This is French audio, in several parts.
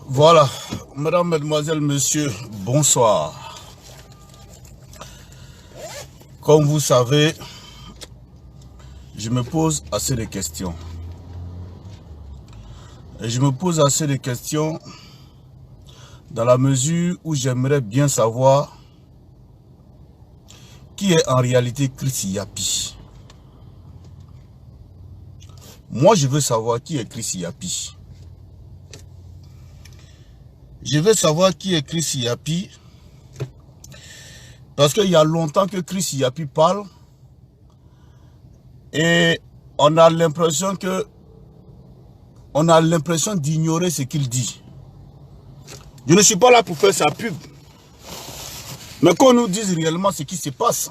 Voilà, mesdames, mesdemoiselles, messieurs, bonsoir. Comme vous savez, je me pose assez de questions. Et je me pose assez de questions dans la mesure où j'aimerais bien savoir qui est en réalité Chris Yapi. Moi, je veux savoir qui est Chris Yapi. Je veux savoir qui est Chris Yapi parce qu'il y a longtemps que Chris Yapi parle et on a l'impression d'ignorer ce qu'il dit. Je ne suis pas là pour faire sa pub, mais qu'on nous dise réellement ce qui se passe.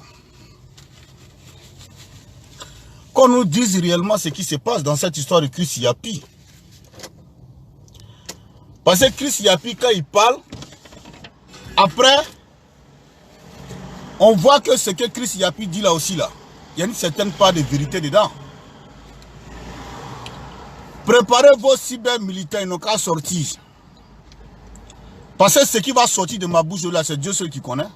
Qu'on nous dise réellement ce qui se passe dans cette histoire de Chris Yapi. Parce que Chris Yapi, quand il parle, après, on voit que ce que Chris Yapi dit là aussi, là, il y a une certaine part de vérité dedans. Préparez vos cyber-militaires, ils n'ont qu'à sortir. Parce que ce qui va sortir de ma bouche là, c'est Dieu seul qui connaît.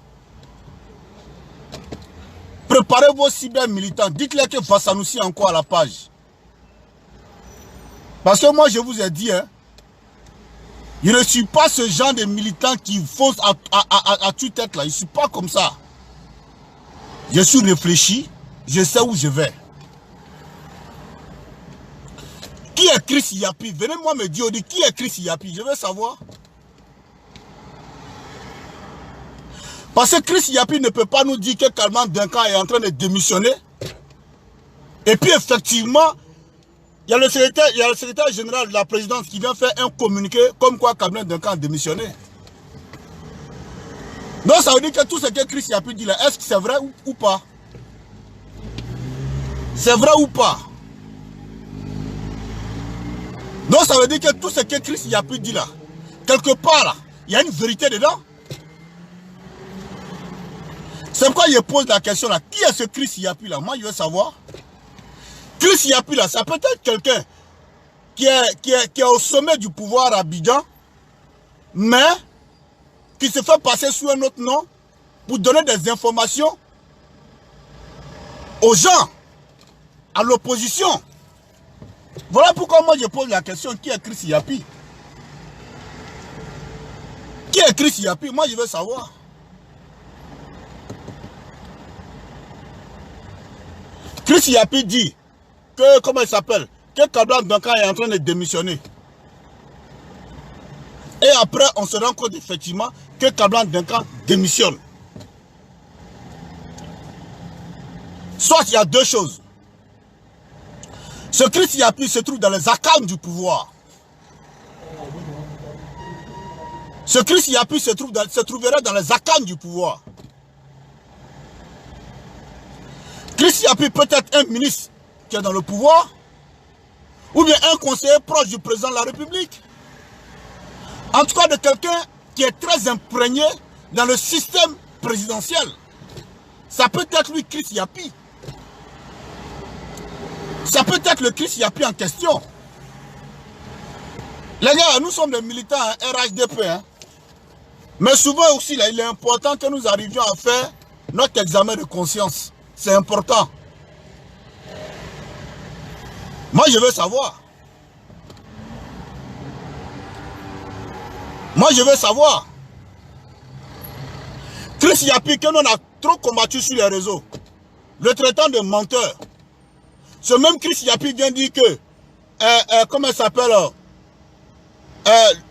Préparez vos cyber-militants, dites-leur que Vassanoussi est encore à la page. Parce que moi, je vous ai dit, hein, je ne suis pas ce genre de militant qui fonce à toute tête là. Je ne suis pas comme ça. Je suis réfléchi. Je sais où je vais. Qui est Chris Yapi? Venez-moi me dire, qui est Chris Yapi? Je veux savoir. Parce que Chris Yapi ne peut pas nous dire que Kalman Duncan est en train de démissionner. Et puis effectivement, il y a le secrétaire général de la présidence qui vient faire un communiqué comme quoi Kalman Duncan a démissionné. Donc ça veut dire que tout ce que Chris Yapi dit là, est-ce que c'est vrai ou pas? C'est vrai ou pas? Donc ça veut dire que tout ce que Chris Yapi dit là, quelque part là, il y a une vérité dedans. C'est pourquoi je pose la question là, qui est ce Chris Yapi là? Moi je veux savoir. Chris Yapi là, ça peut être quelqu'un qui est au sommet du pouvoir à Abidjan, mais qui se fait passer sous un autre nom pour donner des informations aux gens, à l'opposition. Voilà pourquoi moi je pose la question, qui est Chris Yapi? Qui est Chris Yapi? Moi je veux savoir. Chris Yapi dit que, comment il s'appelle, que Kalman Duncan est en train de démissionner. Et après, on se rend compte effectivement que Kalman Duncan démissionne. Soit il y a deux choses. Ce Chris Yapi se trouve dans les accounts du pouvoir. Ce Chris Yapi se trouverait dans les accounts du pouvoir. Chris Yapi peut être un ministre qui est dans le pouvoir, ou bien un conseiller proche du président de la République. En tout cas, de quelqu'un qui est très imprégné dans le système présidentiel. Ça peut être lui, Chris Yapi. Ça peut être le Chris Yapi en question. Les gars, nous sommes des militants RHDP. Hein. Mais souvent aussi, là, il est important que nous arrivions à faire notre examen de conscience. C'est important. Moi, je veux savoir. Moi, je veux savoir. Chris Yapi, que l'on a trop combattu sur les réseaux, le traitant de menteur. Ce même Chris Yapi vient dire que, comment il s'appelle,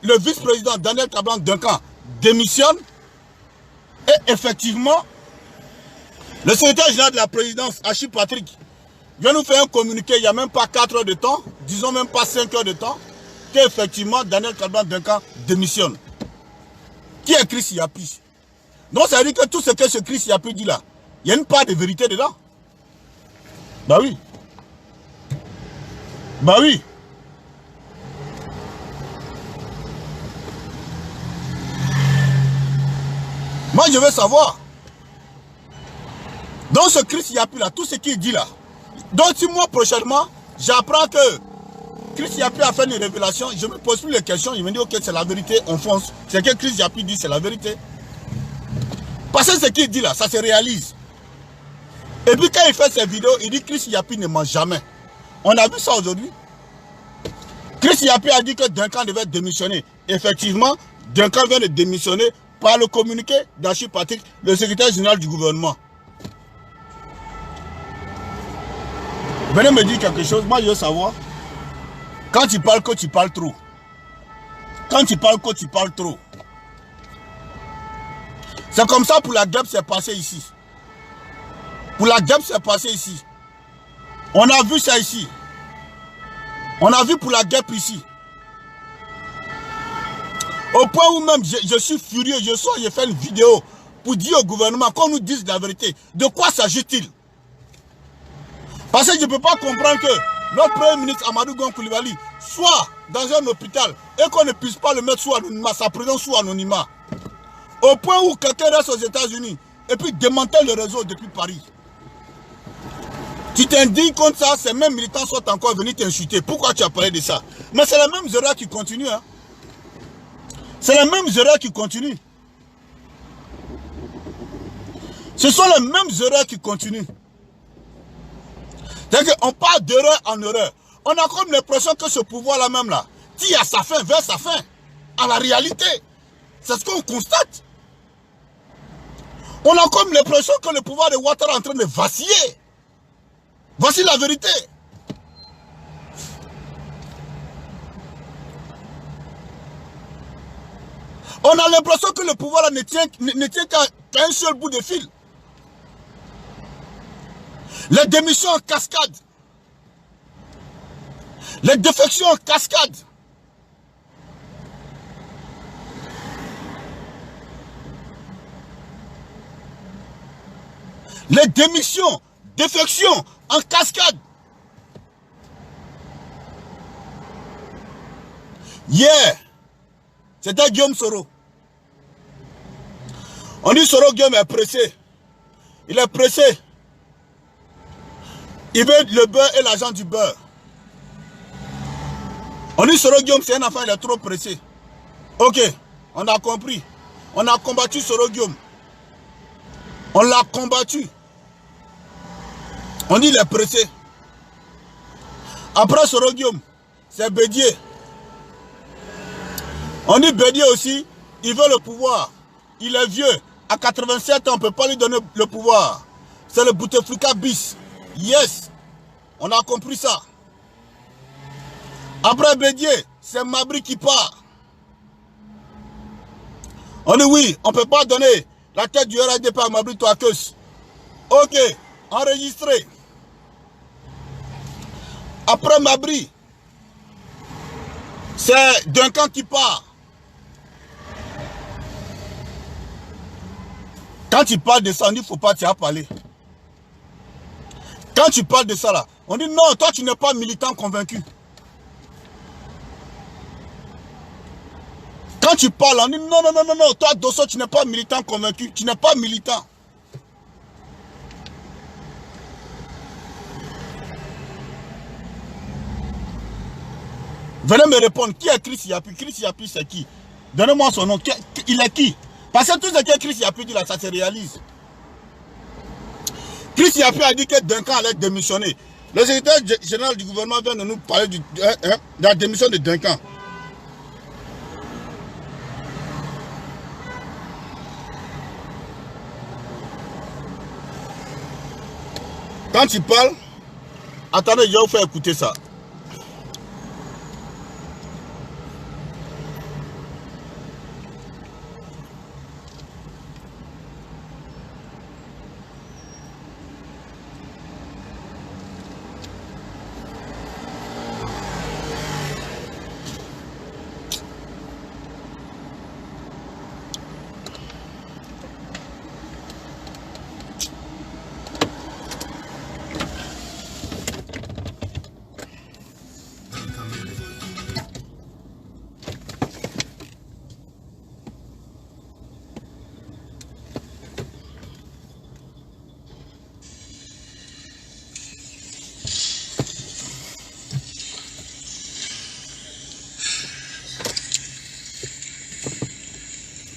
le vice-président Daniel Kalman Duncan démissionne. Et effectivement, le secrétaire général de la présidence, Achille Patrick, vient nous faire un communiqué il n'y a même pas 4 heures de temps, disons même pas 5 heures de temps, qu'effectivement Daniel Kalman Duncan démissionne. Qui est Chris Yapi? Donc ça veut dire que tout ce que ce Chris Yapi dit là, il y a une part de vérité dedans. Bah oui. Bah oui. Moi je veux savoir. Donc ce Chris Yapi là, tout ce qu'il dit là. Donc si moi prochainement, j'apprends que Chris Yapi a fait une révélation, je me pose plus les questions, il me dit ok c'est la vérité, on fonce. C'est que Chris Yapi dit c'est la vérité. Parce que ce qu'il dit là, ça se réalise. Et puis quand il fait ses vidéos, il dit Chris Yapi ne ment jamais. On a vu ça aujourd'hui. Chris Yapi a dit que Duncan devait démissionner. Effectivement, Duncan vient de démissionner par le communiqué d'Achille Patrick, le secrétaire général du gouvernement. Venez me dire quelque chose, moi je veux savoir. Quand tu parles que tu parles trop. Quand tu parles que tu parles trop. C'est comme ça pour la guêpe c'est passé ici. Pour la guêpe c'est passé ici. On a vu ça ici. On a vu pour la guêpe ici. Au point où même je suis furieux, je sors, je fais une vidéo pour dire au gouvernement qu'on nous dise la vérité. De quoi s'agit-il? Parce que je ne peux pas comprendre que notre premier ministre Amadou Gon Coulibaly soit dans un hôpital et qu'on ne puisse pas le mettre sous anonymat, sa présence sous anonymat. Au point où quelqu'un reste aux États-Unis et puis démantèle le réseau depuis Paris. Tu t'indignes contre ça, ces mêmes militants sont encore venus t'insulter. Pourquoi tu as parlé de ça? Mais c'est la même erreur qui continue. Hein? C'est la même erreur qui continue. Ce sont les mêmes erreurs qui continuent. C'est-à-dire qu'on part d'erreur en erreur. On a comme l'impression que ce pouvoir-là même là, tire à sa fin, vers sa fin. À la réalité. C'est ce qu'on constate. On a comme l'impression que le pouvoir de Ouattara est en train de vaciller. Voici la vérité. On a l'impression que le pouvoir là ne tient qu'à un seul bout de fil. Les démissions en cascade. Les défections en cascade. Les démissions, défections en cascade. Hier, c'était Guillaume Soro. On dit Soro Guillaume est pressé. Il est pressé. Il veut le beurre et l'argent du beurre. On dit Soro Guillaume c'est un enfant, il est trop pressé. Ok, on a compris. On a combattu Soro Guillaume. On l'a combattu. On dit il est pressé. Après Soro Guillaume, c'est Bédié. On dit Bédié aussi, il veut le pouvoir. Il est vieux. À 87 ans, on ne peut pas lui donner le pouvoir. C'est le Bouteflika bis. Yes. On a compris ça. Après Bédié, c'est Mabri qui part. On dit oui, on ne peut pas donner la tête du RADP à Mabri Touakeus. Ok, enregistré. Après Mabri, c'est Duncan qui part. Quand tu parles de ça, on dit il ne faut pas t'y parler. Quand tu parles de ça là, on dit non, toi tu n'es pas militant convaincu. Quand tu parles, on dit non, non, non, non, non, toi Dosso, tu n'es pas militant convaincu, tu n'es pas militant. Venez me répondre, qui est Chris Yapi? Chris Yapi c'est qui? Donnez-moi son nom, il est qui? Parce que tout ce que Chris Yapi dit là, ça se réalise. Chris Yapi a dit que Duncan allait démissionner. Le secrétaire général du gouvernement vient de nous parler de la démission de Duncan. Quand il parle, attendez, je vais vous faire écouter ça.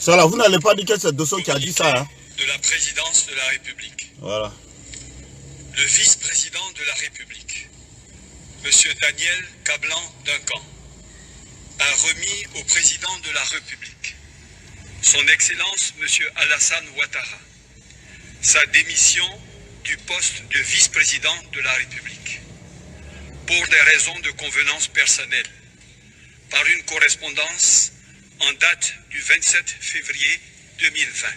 Ça là, vous n'allez pas dire que c'est Dosso qui a dit ça. Hein? De la présidence de la République. Voilà. Le vice-président de la République, M. Daniel Kablan-Duncan, a remis au président de la République, son Excellence M. Alassane Ouattara, sa démission du poste de vice-président de la République, pour des raisons de convenance personnelle, par une correspondance en date du 27 février 2020.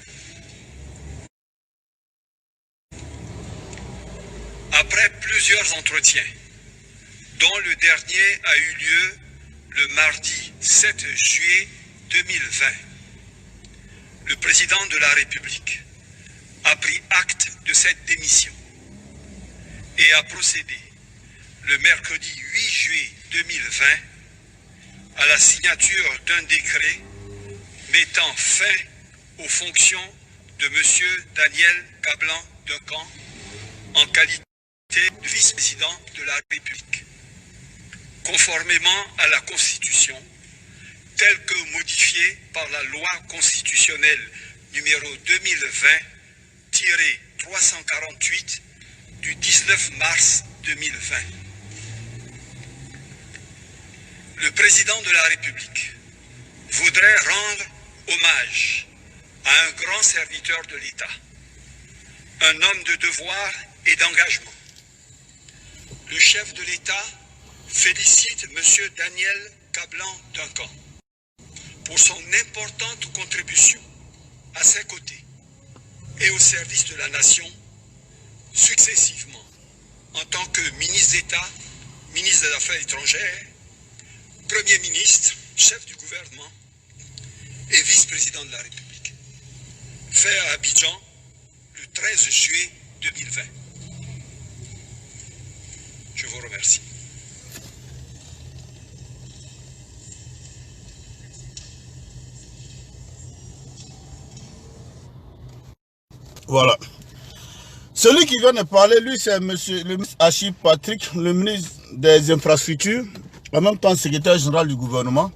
Après plusieurs entretiens, dont le dernier a eu lieu le mardi 7 juillet 2020, le président de la République a pris acte de cette démission et a procédé le mercredi 8 juillet 2020 à la signature d'un décret mettant fin aux fonctions de M. Daniel Kablan-Duncan en qualité de vice-président de la République, conformément à la Constitution, telle que modifiée par la loi constitutionnelle numéro 2020-348 du 19 mars 2020. Le président de la République voudrait rendre hommage à un grand serviteur de l'État, un homme de devoir et d'engagement. Le chef de l'État félicite M. Daniel Kablan-Duncan pour son importante contribution à ses côtés et au service de la nation, successivement en tant que ministre d'État, ministre des Affaires étrangères, Premier ministre, chef du gouvernement et vice-président de la République. Fait à Abidjan le 13 juillet 2020. Je vous remercie. Voilà. Celui qui vient de parler, lui, c'est monsieur le ministre Achille Patrick, le ministre des Infrastructures, en même temps secrétaire général du gouvernement.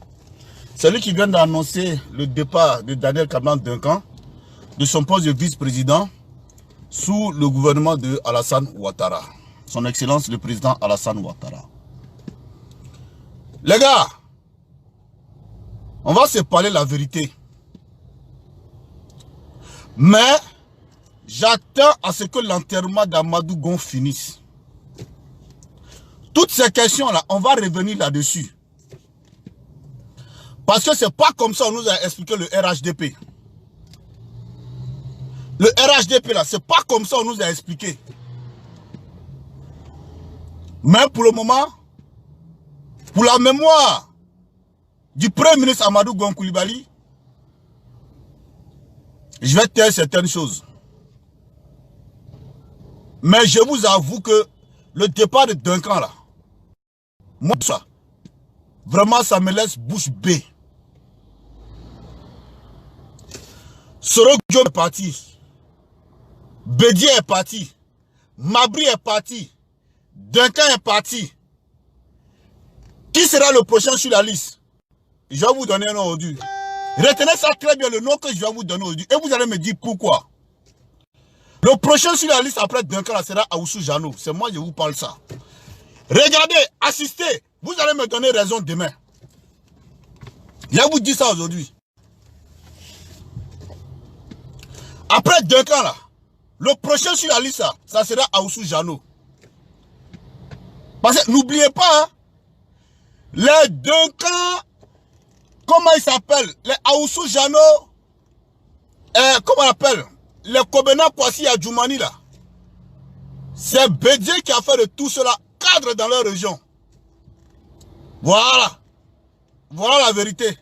C'est lui qui vient d'annoncer le départ de Daniel Kablan-Duncan de son poste de vice-président sous le gouvernement de Alassane Ouattara. Son Excellence le président Alassane Ouattara. Les gars, on va se parler la vérité. Mais j'attends à ce que l'enterrement d'Amadou Gon finisse. Toutes ces questions-là, on va revenir là-dessus. Parce que c'est pas comme ça qu'on nous a expliqué le RHDP. Le RHDP là, c'est pas comme ça qu'on nous a expliqué. Mais pour le moment, pour la mémoire du Premier ministre Amadou Gon Coulibaly, je vais taire certaines choses. Mais je vous avoue que le départ de Duncan là, moi ça, vraiment ça me laisse bouche bée. Soro Diop est parti. Bédier est parti. Mabri est parti. Duncan est parti. Qui sera le prochain sur la liste? Je vais vous donner un nom aujourd'hui. Retenez ça très bien, le nom que je vais vous donner aujourd'hui. Et vous allez me dire pourquoi. Le prochain sur la liste après Duncan sera Aoussou Jano. C'est moi, je vous parle ça. Regardez, assistez. Vous allez me donner raison demain. Je vous dis ça aujourd'hui. Après Duncan là, le prochain sur la liste, ça sera Aoussou Jano. Parce que n'oubliez pas, hein, les Duncan, comment ils s'appellent? Les Aoussou Jano, comment on appelle? Les Kobena Kwasi Adjoumani là. C'est Bédier qui a fait de tout cela cadre dans leur région. Voilà. Voilà la vérité.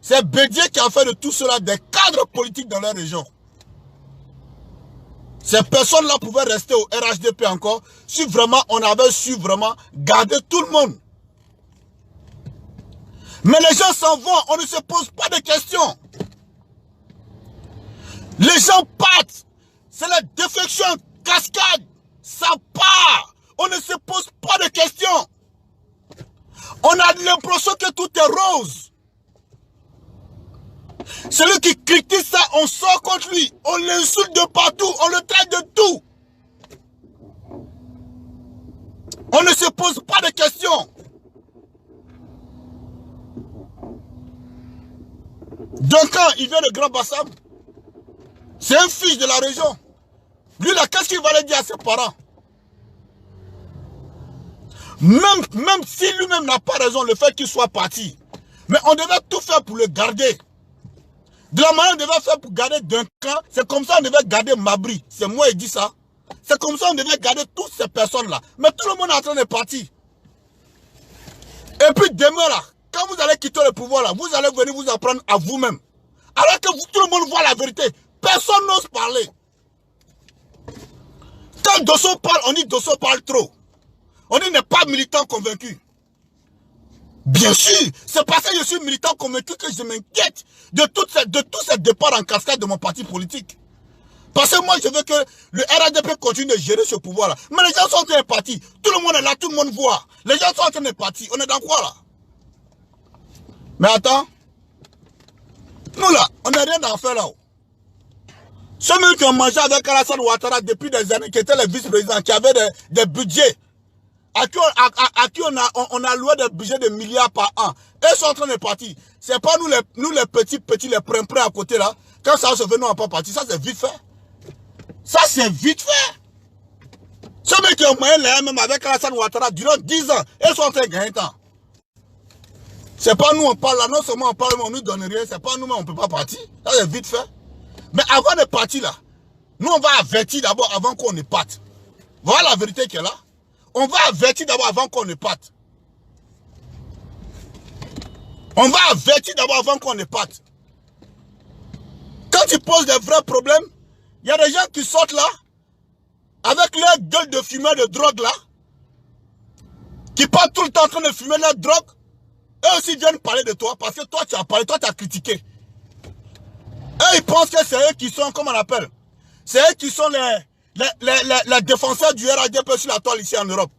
C'est Bédier qui a fait de tout cela des cadres politiques dans leur région. Ces personnes-là pouvaient rester au RHDP encore si vraiment on avait su vraiment garder tout le monde. Mais les gens s'en vont, on ne se pose pas de questions. Les gens partent. C'est la défection cascade. Ça part. On ne se pose pas de questions. On a l'impression que tout est rose. Celui qui critique ça, on sort contre lui. On l'insulte de partout. On le traite de tout. On ne se pose pas de questions. Duncan, il vient de Grand Bassam. C'est un fils de la région. Lui là, qu'est-ce qu'il va aller dire à ses parents? Même si lui-même n'a pas raison, le fait qu'il soit parti. Mais on devait tout faire pour le garder. De la manière on devait faire pour garder Duncan, c'est comme ça on devait garder Mabry. C'est moi qui dis ça. C'est comme ça on devait garder toutes ces personnes-là. Mais tout le monde est en train de partir. Et puis demain là, quand vous allez quitter le pouvoir là, vous allez venir vous apprendre à vous-même. Alors que tout le monde voit la vérité. Personne n'ose parler. Quand Dosso parle, on dit Dosso parle trop. On dit n'est pas militant convaincu. Bien sûr, c'est parce que je suis militant convaincu que je m'inquiète de tous ces départs en cascade de mon parti politique. Parce que moi, je veux que le RADP continue de gérer ce pouvoir-là. Mais les gens sont en train de partir. Tout le monde est là, tout le monde voit. Les gens sont en train de partir. On est dans quoi là? Mais attends. Nous là, on n'a rien à faire là-haut. Ceux qui ont mangé avec Alassane Ouattara depuis des années, qui étaient les vice-présidents, qui avaient des budgets, à qui on a loué des budgets de milliards par an. Ils sont en train de partir. C'est pas nous les petits, les près à côté là. Quand ça se fait, nous on pas partir. Ça c'est vite fait. Ça c'est vite fait. Ceux qui ont moyen là, même avec Alassane Ouattara, durant 10 ans, ils sont en train de gagner temps. C'est pas nous on parle là, non seulement on parle, mais on nous donne rien. C'est pas nous, mais on peut pas partir. Ça c'est vite fait. Mais avant de partir là, nous on va avertir d'abord avant qu'on ne parte. Voilà la vérité qui est là. On va avertir d'abord avant qu'on ne parte. On va avertir d'abord avant qu'on ne parte. Quand tu poses des vrais problèmes, il y a des gens qui sortent là, avec leur gueule de fumeur de drogue là, qui partent tout le temps en train de fumer leur drogue, eux aussi viennent parler de toi, parce que toi tu as parlé, toi tu as critiqué. Eux ils pensent que c'est eux qui sont, comment on appelle, c'est eux qui sont les défenseurs du RADP sur la toile ici en Europe.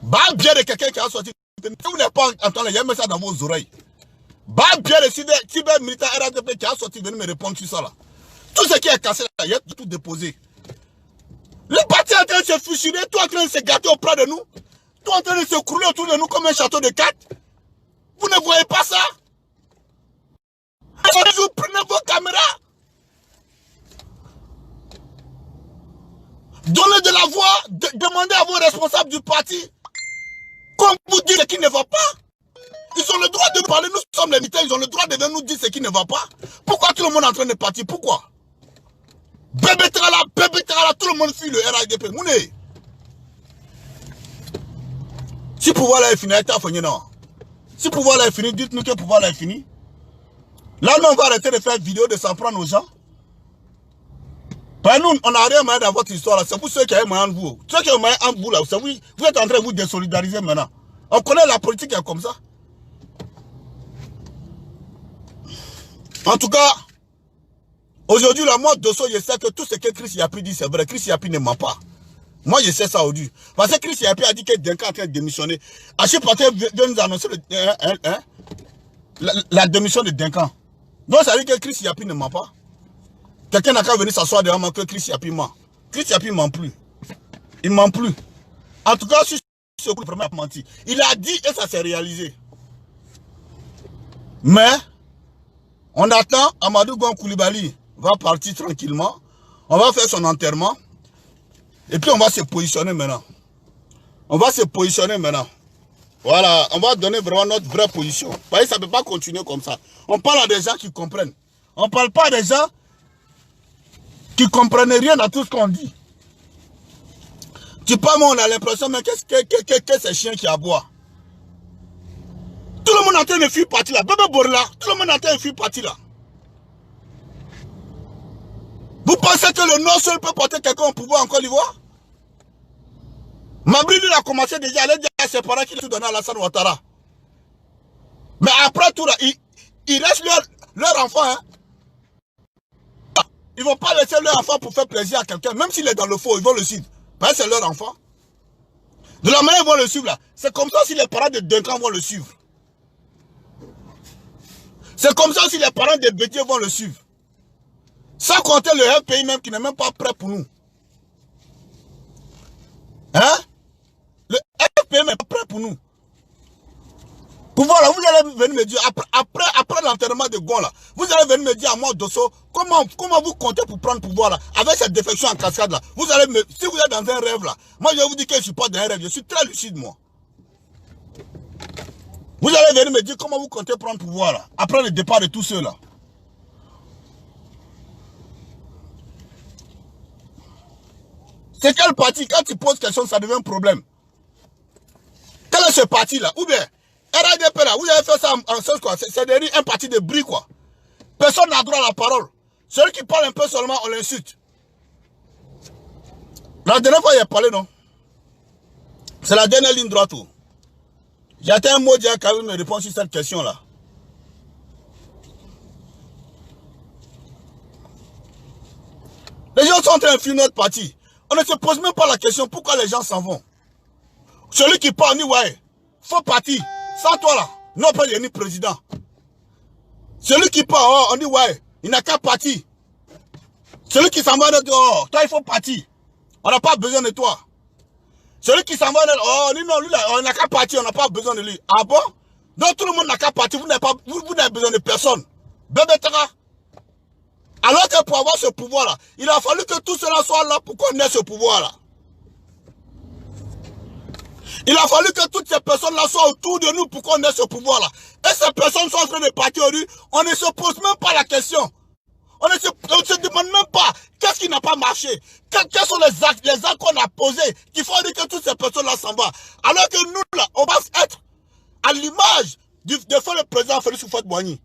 Bah bien de quelqu'un qui a sorti. Vous n'êtes pas entendu, il y a mis ça dans vos oreilles. Bah bien de cyber militaire RADP qui a sorti, venez me répondre sur ça là. Tout ce qui est cassé là, il y a tout déposé. Le parti est en train de se fusionner, tout en train de se gâter auprès de nous. Tout en train de se crouler autour de nous comme un château de cartes. Vous ne voyez pas ça? Vous prenez vos caméras. Donnez de la voix, demandez à vos responsables du parti qu'on vous dise ce qui ne va pas. Ils ont le droit de parler, nous sommes les militaires, ils ont le droit de nous dire ce qui ne va pas. Pourquoi tout le monde est en train de partir? Pourquoi? Bébé Trala, tout le monde fuit le RADP. Moune. Si pouvoir là est fini, si pouvoir là est fini, dites-nous que pouvoir là est fini. Là, nous, on va arrêter de faire vidéo, de s'en prendre aux gens. Ben nous, on n'a rien moyen dans votre histoire là. C'est vous ceux qui avez moyen de vous. Ceux qui ont moyen entre vous là, vous êtes en train de vous désolidariser maintenant. On connaît la politique qui est comme ça. En tout cas, aujourd'hui, là, moi, Dosso, je sais que tout ce que Chris Yapi dit, c'est vrai. Chris Yapi ne ment pas. Moi, je sais ça aujourd'hui. Parce que Chris Yapi a dit que Duncan est en train de démissionner. Achille Patel vient nous annoncer la démission de Duncan. Donc, ça veut dire que Chris Yapi ne ment pas. Quelqu'un n'a qu'à venir s'asseoir devant moi que Chris Yapi ment. Chris Yapi ne ment plus. Il ne ment plus. En tout cas, sur ce coup, il a menti. Il a dit et ça s'est réalisé. Mais, on attend, Amadou Gon Koulibaly va partir tranquillement. On va faire son enterrement. Et puis on va se positionner maintenant. On va se positionner maintenant. Voilà, on va donner vraiment notre vraie position. Vous voyez, ça ne peut pas continuer comme ça. On parle à des gens qui comprennent. On ne parle pas à des gens qui ne comprennent rien à tout ce qu'on dit. Tu parles, on a l'impression, mais qu'est-ce que ces chiens qui aboient? Tout le monde est en train de fuir partir là. Bébé Borla, tout le monde est en train de fuir partir là. Vous pensez que le Nord seul peut porter quelqu'un au pouvoir en Côte d'Ivoire? Mabry lui a commencé déjà à aller dire à ses parents qu'il a tout donné à Alassane Ouattara. Mais après tout là, il reste leur enfant. Hein. Ils ne vont pas laisser leur enfant pour faire plaisir à quelqu'un. Même s'il est dans le faux, ils vont le suivre. Parce que c'est leur enfant. De la manière ils vont le suivre là. C'est comme ça si les parents de Duncan vont le suivre. C'est comme ça aussi les parents des bêtiers vont le suivre. Sans compter le pays même qui n'est même pas prêt pour nous. Hein? Le FPM n'est pas prêt pour nous. Pour voir là, vous allez venir me dire, après l'enterrement de Gon là, vous allez venir me dire à moi, Dosso, comment vous comptez pour prendre pouvoir là, avec cette défection en cascade là. Vous allez me, si vous êtes dans un rêve là, moi je vais vous dire que je ne suis pas dans un rêve, je suis très lucide moi. Vous allez venir me dire comment vous comptez prendre pouvoir là, après le départ de tous ceux là. C'est quel parti, quand tu poses question, ça devient un problème. Quel est ce parti là? Ou bien, RADP là, vous avez fait ça en sens quoi? C'est devenu un parti de bruit quoi. Personne n'a droit à la parole. Celui qui parle un peu seulement, on l'insulte. La dernière fois, il a parlé, non? C'est la dernière ligne droite. J'attends un mot déjà quand même me répond sur cette question là. Les gens sont en train de fuir notre parti. On ne se pose même pas la question pourquoi les gens s'en vont. Celui qui parle, ni ouais, faut partir. Sans toi là, non pas ni président. Celui qui parle, oh, on dit ouais, il n'a qu'à partir. Celui qui s'en va, oh, toi il faut partir. On n'a pas besoin de toi. Celui qui s'en va, oh, non, lui là, on n'a qu'à partir, on n'a pas besoin de lui. Ah bon? Donc tout le monde n'a qu'à partir, vous n'avez besoin de personne. Bébé Tara. Alors que pour avoir ce pouvoir-là, il a fallu que tout cela soit là pour qu'on ait ce pouvoir-là. Il a fallu que toutes ces personnes-là soient autour de nous pour qu'on ait ce pouvoir-là. Et ces personnes sont en train de partir aujourd'hui. On ne se pose même pas la question. On ne se demande même pas qu'est-ce qui n'a pas marché. Quels sont les actes qu'on a posés qui font dire que toutes ces personnes-là s'en vont. Alors que nous, là, on va être à l'image de faire le président Félix Houphouët-Boigny.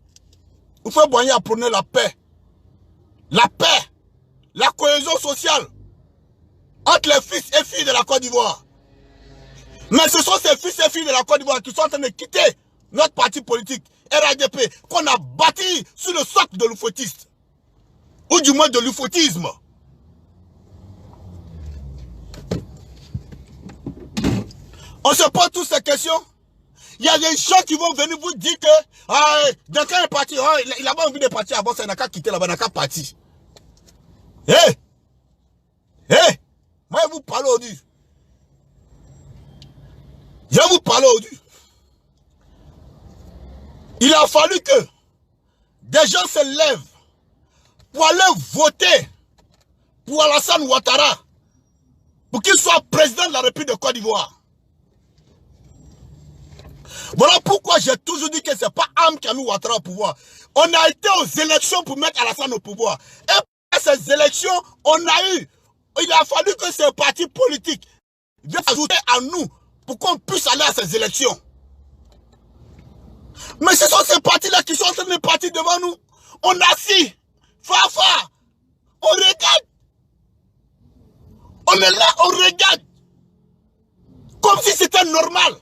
Houphouët-Boigny a prôné la paix. La paix, la cohésion sociale entre les fils et filles de la Côte d'Ivoire. Mais ce sont ces fils et filles de la Côte d'Ivoire qui sont en train de quitter notre parti politique, RADP, qu'on a bâti sur le socle de l'oufotiste. Ou du moins de l'oufoutisme. On se pose toutes ces questions. Il y a des gens qui vont venir vous dire que Duncan est parti, il a pas envie de partir avant ça, il n'a qu'à quitter là-bas, il n'a qu'à partir. Moi je vous parle aujourd'hui. Je vous parle aujourd'hui. Il a fallu que des gens se lèvent pour aller voter pour Alassane Ouattara pour qu'il soit président de la République de Côte d'Ivoire. Voilà pourquoi j'ai toujours dit que ce n'est pas Am qui a mis Ouattara au pouvoir. On a été aux élections pour mettre Alassane au pouvoir. Et à ces élections, il a fallu que ces partis politiques viennent ajouter à nous pour qu'on puisse aller à ces élections. Mais ce sont ces partis-là qui sont en train de partir devant nous. On a assis, Fafa, on regarde. On est là, on regarde. Comme si c'était normal.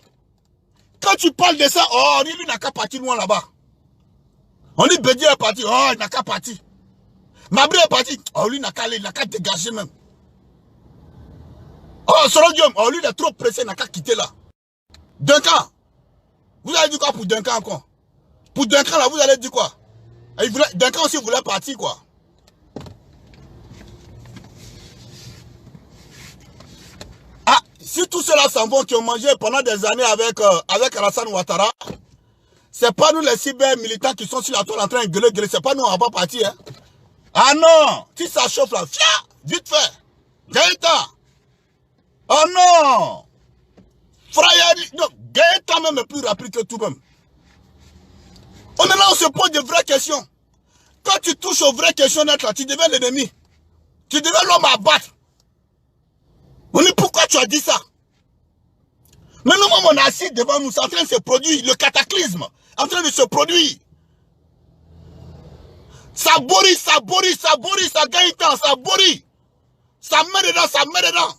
Quand tu parles de ça, oh, lui n'a qu'à partir loin là-bas. On dit Bédié est parti, oh, il n'a qu'à partir. Mabri est parti, oh, lui n'a qu'à aller, il n'a qu'à dégager même. Oh, Soro Guillaume, oh, lui il est trop pressé, il n'a qu'à quitter là. Duncan, vous allez dire quoi pour Duncan encore? Pour Duncan là, vous allez dire quoi? Duncan aussi voulait partir quoi. Ah, si tous ceux-là s'en vont qui ont mangé pendant des années avec Alassane Ouattara, c'est pas nous les cyber militants qui sont sur la toile en train de gueuler, c'est pas nous, on va pas partir. Hein. Ah non, si ça chauffe là, vite fait. Gaëtan. Oh non. Frère, Gaëtan même est plus rapide que tout même. On est là, on se pose de vraies questions. Quand tu touches aux vraies questions là, tu deviens l'ennemi. Tu deviens l'homme à battre. On dit pourquoi tu as dit ça? Mais nous, on est assis devant nous, c'est en train de se produire, le cataclysme, en train de se produire. Ça bourrit, ça gagne temps, ça bourrit. Ça met dedans,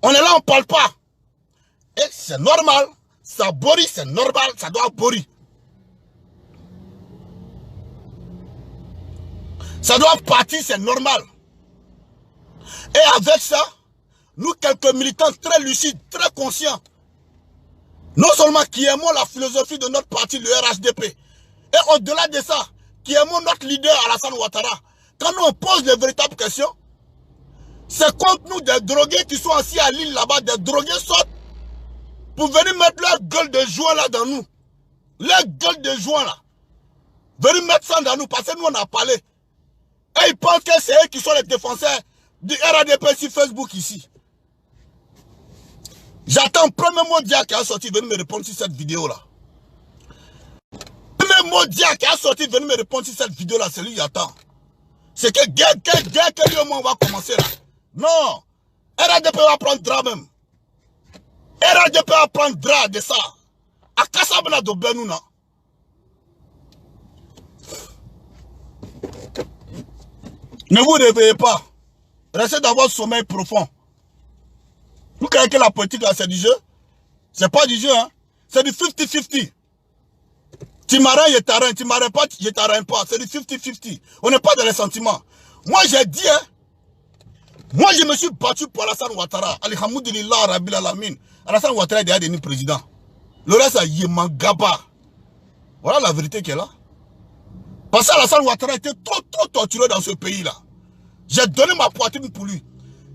On est là, on ne parle pas. Et c'est normal, ça bourrit, c'est normal, ça doit bourrir. Ça doit partir, c'est normal. Et avec ça, nous, quelques militants très lucides, très conscients, non seulement qui aimons la philosophie de notre parti, le RHDP, Et au-delà de ça, qui est notre leader Alassane Ouattara, quand nous on pose les véritables questions, c'est contre nous des drogués qui sont assis à l'île là-bas, des drogués sortent pour venir mettre leur gueule de joint là dans nous. Leur gueule de joint là. Venir mettre ça dans nous parce que nous on a parlé. Et ils pensent que c'est eux qui sont les défenseurs du RADP sur Facebook ici. J'attends premier mot Dia qui a sorti venir me répondre sur cette vidéo là. Premier mot Dia qui a sorti venir me répondre sur cette vidéo là, c'est lui qui attend. C'est que guerre que lui au moins on va commencer là. Non. RADP va prendre drap même. RADP va prendre drap de ça. À Kassabena de Benouna. Ne vous réveillez pas. Restez dans votre sommeil profond. Vous croyez que la politique là c'est du jeu? C'est pas du jeu, hein. C'est du 50-50. Tu m'arrêtes, je t'arrête. Tu m'arrêtes pas, je t'arrête pas. C'est du 50-50. On n'est pas dans les sentiments. Moi j'ai dit, hein. Moi je me suis battu pour Alassane Ouattara. Alhamdulillah, Rabbil Alamin. Alassane Ouattara est déjà devenu président. Le reste c'est Yemangaba. Voilà la vérité qui est là. Parce que Alassane Ouattara était trop torturé dans ce pays-là. J'ai donné ma poitrine pour lui.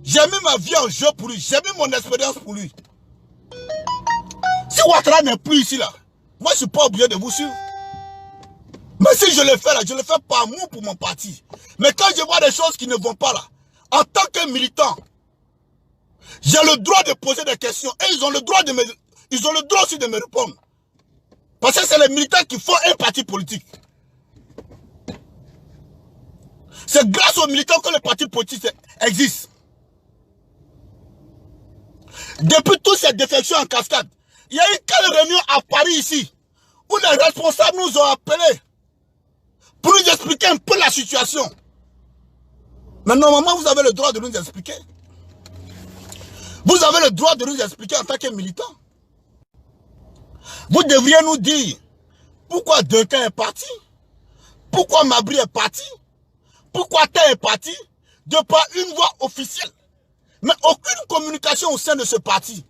J'ai mis ma vie en jeu pour lui. J'ai mis mon expérience pour lui. Si Ouattara n'est plus ici là, moi je ne suis pas obligé de vous suivre. Mais si je le fais là, je le fais par amour pour mon parti. Mais quand je vois des choses qui ne vont pas là, en tant que militant, j'ai le droit de poser des questions. Et ils ont le droit aussi de me répondre. Parce que c'est les militants qui font un parti politique. C'est grâce aux militants que le parti politique existe. Depuis toutes ces défections en cascade, il y a eu quelle réunion à Paris ici, où les responsables nous ont appelés pour nous expliquer un peu la situation. Mais normalement, vous avez le droit de nous expliquer. Vous avez le droit de nous expliquer en tant que militant. Vous devriez nous dire pourquoi Duncan est parti, pourquoi Mabry est parti, pourquoi Tay est parti, de par une voix officielle. Mais aucune communication au sein de ce parti.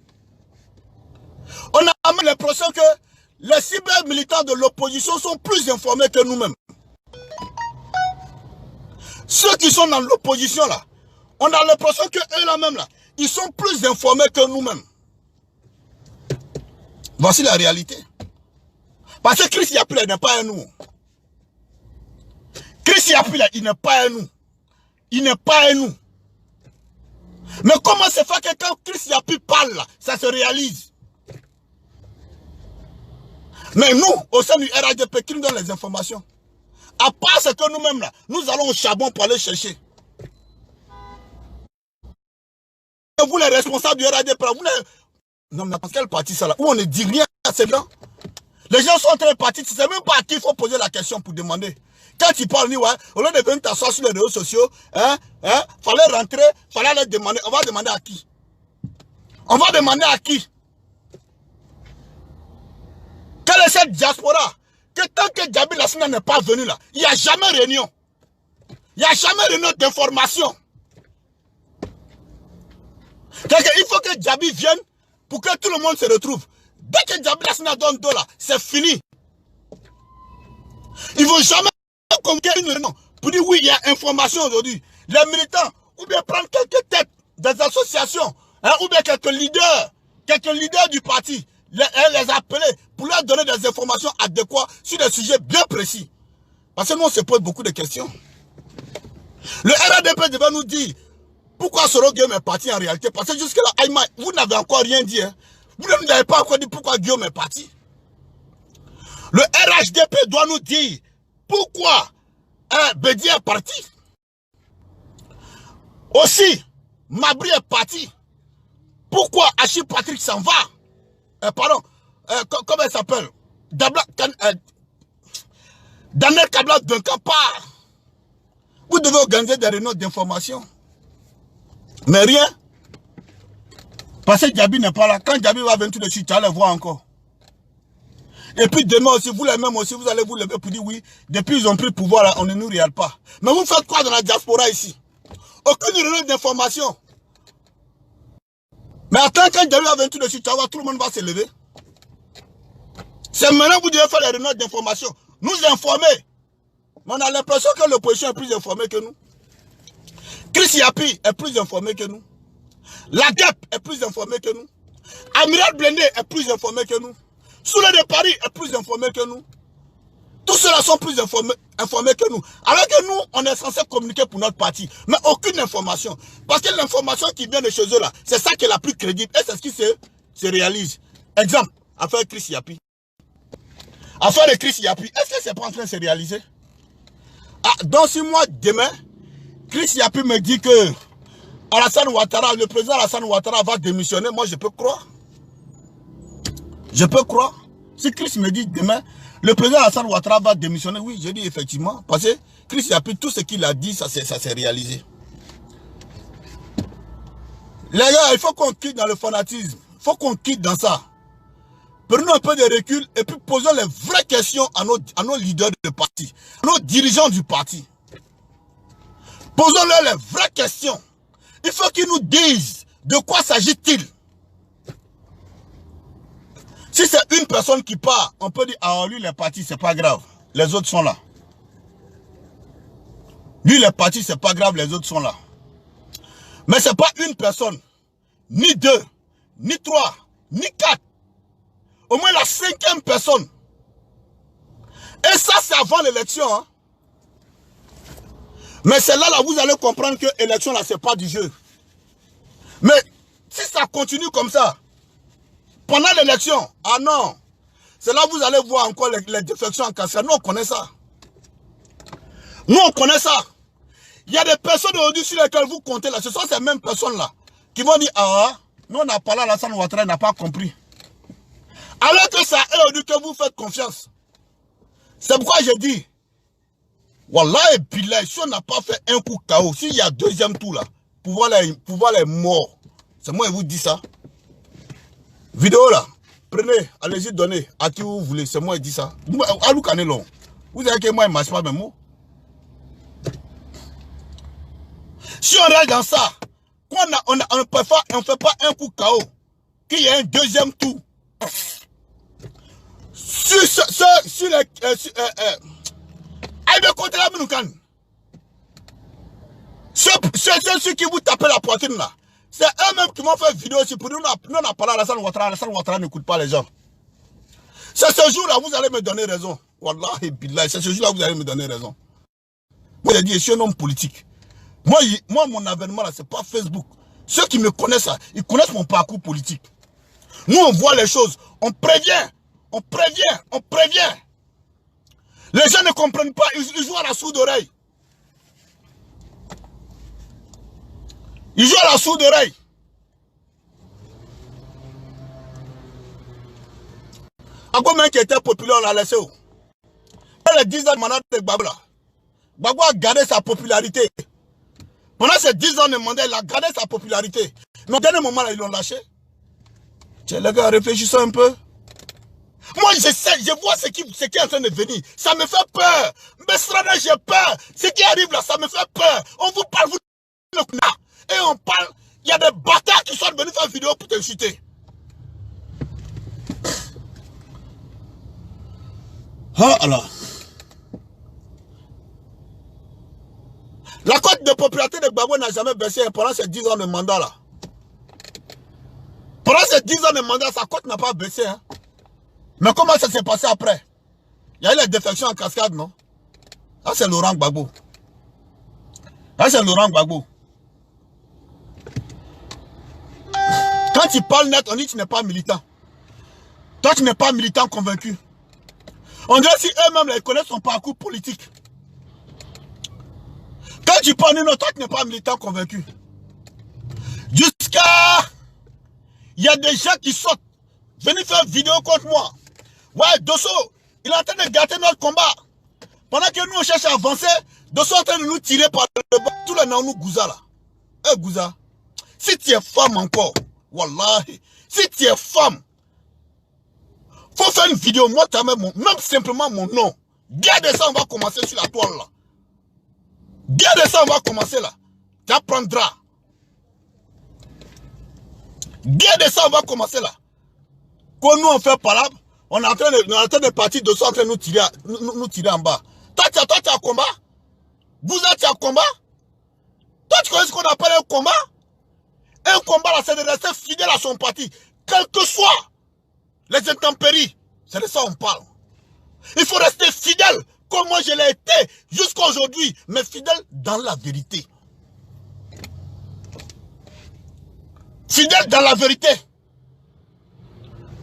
On a même l'impression que les cyber-militants de l'opposition sont plus informés que nous-mêmes. Ceux qui sont dans l'opposition là, on a l'impression que eux là même là, ils sont plus informés que nous-mêmes. Voici la réalité. Parce que Christ Yapila, il n'est pas à nous. Christ Yapila, il n'est pas à nous. Il n'est pas à nous. Mais comment se fait que quand Christ Yapila parle là, ça se réalise? Mais nous, au sein du RADP, qui nous donne les informations? À part ce que nous-mêmes là, nous allons au charbon pour aller chercher. Et vous les responsables du RADP, vous les... Non mais dans quel parti ça là? Où on ne dit rien à ces gens? Les gens sont en train de partir, tu ne sais même pas à qui il faut poser la question pour demander. Quand tu parles, ouais, au lieu de venir t'asseoir sur les réseaux sociaux, fallait rentrer, fallait aller demander. On va demander à qui? On va demander à qui? Quelle est cette diaspora? Que tant que Djaby Lassina n'est pas venu là, il n'y a jamais réunion. Il n'y a jamais réunion d'information. Il faut que Djaby vienne pour que tout le monde se retrouve. Dès que Djaby Lassina donne dos là, c'est fini. Ils ne vont jamais convoquer une réunion pour dire oui, il y a information aujourd'hui. Les militants, ou bien prendre quelques têtes des associations, ou bien quelques leaders du parti, les appeler pour leur donner des informations adéquates sur des sujets bien précis. Parce que nous, on se pose beaucoup de questions. Le RADP devait nous dire pourquoi Soro Guillaume est parti en réalité. Parce que jusque-là, vous n'avez encore rien dit. Hein. Vous n'avez pas encore dit pourquoi Guillaume est parti. Le RHDP doit nous dire pourquoi Bédi est parti. Aussi, Mabry est parti. Pourquoi Achille Patrick s'en va? Comment elle s'appelle? Daniel Kabla Duncan part. Vous devez organiser des réunions d'information. Mais rien. Parce que Djaby n'est pas là. Quand Djaby va venir tout de suite, tu vas le voir encore. Et puis demain aussi, vous les mêmes aussi, vous allez vous lever pour dire oui, depuis ils ont pris le pouvoir là, on ne nous regarde pas. Mais vous faites quoi dans la diaspora ici? Aucune réunion d'information. Mais attends, quand Djaby va venir tout de suite, tu vas voir, tout le monde va se lever. C'est maintenant que vous devez faire les réunions d'information. nous informer. Mais on a l'impression que l'opposition est plus informée que nous. Chris Yapi est plus informé que nous. La DEP est plus informée que nous. Amiral Blendé est plus informé que nous. Soule de Paris est plus informé que nous. Tous ceux-là sont plus informés que nous. Alors que nous, on est censé communiquer pour notre parti. Mais aucune information. Parce que l'information qui vient de chez eux là, c'est ça qui est la plus crédible. Et c'est ce qui se réalise. Exemple, affaire Chris Yapi. Affaire de Chris Yapi, est-ce que c'est pas en train de se réaliser? Ah, dans 6 mois, demain, Chris Yapi me dit que Alassane Ouattara, le président Alassane Ouattara va démissionner. Moi, je peux croire. Je peux croire. Si Chris me dit demain, le président Alassane Ouattara va démissionner, oui, je dis effectivement. Parce que Chris Yapi, tout ce qu'il a dit, ça s'est réalisé. Les gars, il faut qu'on quitte dans le fanatisme. Il faut qu'on quitte dans ça. Prenons un peu de recul et puis posons les vraies questions à nos leaders de parti, à nos dirigeants du parti. Posons-leur les vraies questions. Il faut qu'ils nous disent de quoi s'agit-il. Si c'est une personne qui part, on peut dire, ah lui il est parti, c'est pas grave. Les autres sont là. Lui il est parti, c'est pas grave, les autres sont là. Mais c'est pas une personne, ni 2, ni 3, ni 4. Au moins la 5e personne. Et ça, c'est avant l'élection. Hein. Mais c'est là, vous allez comprendre que l'élection, là, c'est pas du jeu. Mais si ça continue comme ça, pendant l'élection, ah non, c'est là vous allez voir encore les défections en cascade. Nous, on connaît ça. Nous, on connaît ça. Il y a des personnes aujourd'hui sur lesquelles vous comptez là. Ce sont ces mêmes personnes-là qui vont dire, ah, nous, on a parlé à Alassane Ouattara, il n'a pas compris. Alors que c'est à eux aujourd'hui que vous faites confiance. C'est pourquoi je dis, Wallah et Billah, si on n'a pas fait un coup KO, s'il y a 2e tour là, pouvoir les morts, c'est moi qui vous dis ça. Vidéo là, prenez, allez-y, donnez à qui vous voulez, c'est moi qui dis ça. Alou Canelon, vous avez que moi, il ne marche pas mes mots. Si on reste dans ça, on ne fait pas un coup KO, qu'il y ait un 2e tour. Sur les... Ceux qui vous tapent la poitrine là, c'est eux-mêmes qui vont faire vidéo aussi pour nous. Nous on a parlé à Alassane Ouattara n'écoute pas les gens. C'est ce jour-là vous allez me donner raison. Wallahi billah, c'est ce jour-là vous allez me donner raison. Moi j'ai dit, je suis un homme politique. Moi mon avènement là, c'est pas Facebook. Ceux qui me connaissent là, ils connaissent mon parcours politique. Nous on voit les choses, on prévient. On prévient. Les gens ne comprennent pas, ils jouent à la sourde oreille. Ils jouent à la sourde oreille. Encore même qui était populaire, on l'a laissé où? Pendant les 10 ans de mandat de Gbagbo là, Gbagbo a gardé sa popularité. Pendant ces 10 ans de mandat, il a gardé sa popularité. Mais au dernier moment là, ils l'ont lâché. Tiens les gars, réfléchissez un peu. Moi, je sais, je vois ce qui est en train de venir. Ça me fait peur. Mais Strada, j'ai peur. Ce qui arrive là, ça me fait peur. On vous parle, vous et on parle. Il y a des bâtards qui sont venus faire vidéo pour t'insulter. Ah, alors. La cote de popularité de Gbagbo n'a jamais baissé pendant ces 10 ans de mandat là. Pendant ces 10 ans de mandat, sa cote n'a pas baissé. Hein. Mais comment ça s'est passé après? Il y a eu les défections en cascade, non? Là, c'est Laurent Gbagbo. Là, c'est Laurent Gbagbo. Quand tu parles net, on dit que tu n'es pas militant. Toi, tu n'es pas militant convaincu. On dirait si eux-mêmes, ils connaissent son parcours politique. Quand tu parles, non, toi, tu n'es pas militant convaincu. Jusqu'à... Il y a des gens qui sortent. Venez faire une vidéo contre moi. Ouais, Dosso, il est en train de gâter notre combat. Pendant que nous, on cherche à avancer, Dosso est en train de nous tirer par le bas. Tout le nom, nous, Gouza là. Eh, Gouza, si tu es femme encore, wallahi, si tu es femme, faut faire une vidéo, moi, tu as même simplement mon nom. Garde ça, on va commencer sur la toile là. Garde ça, on va commencer là. Tu apprendras. Garde ça, on va commencer là. Quand nous on fait palabre, on est en train de partir de ça, en train de nous tirer en bas. Toi, tu es en combat. Vous êtes en combat. Toi, tu connais ce qu'on appelle un combat? Un combat, là, c'est de rester fidèle à son parti. Quel que soit les intempéries. C'est de ça qu'on parle. Il faut rester fidèle, comme moi je l'ai été jusqu'à aujourd'hui, mais fidèle dans la vérité. Fidèle dans la vérité.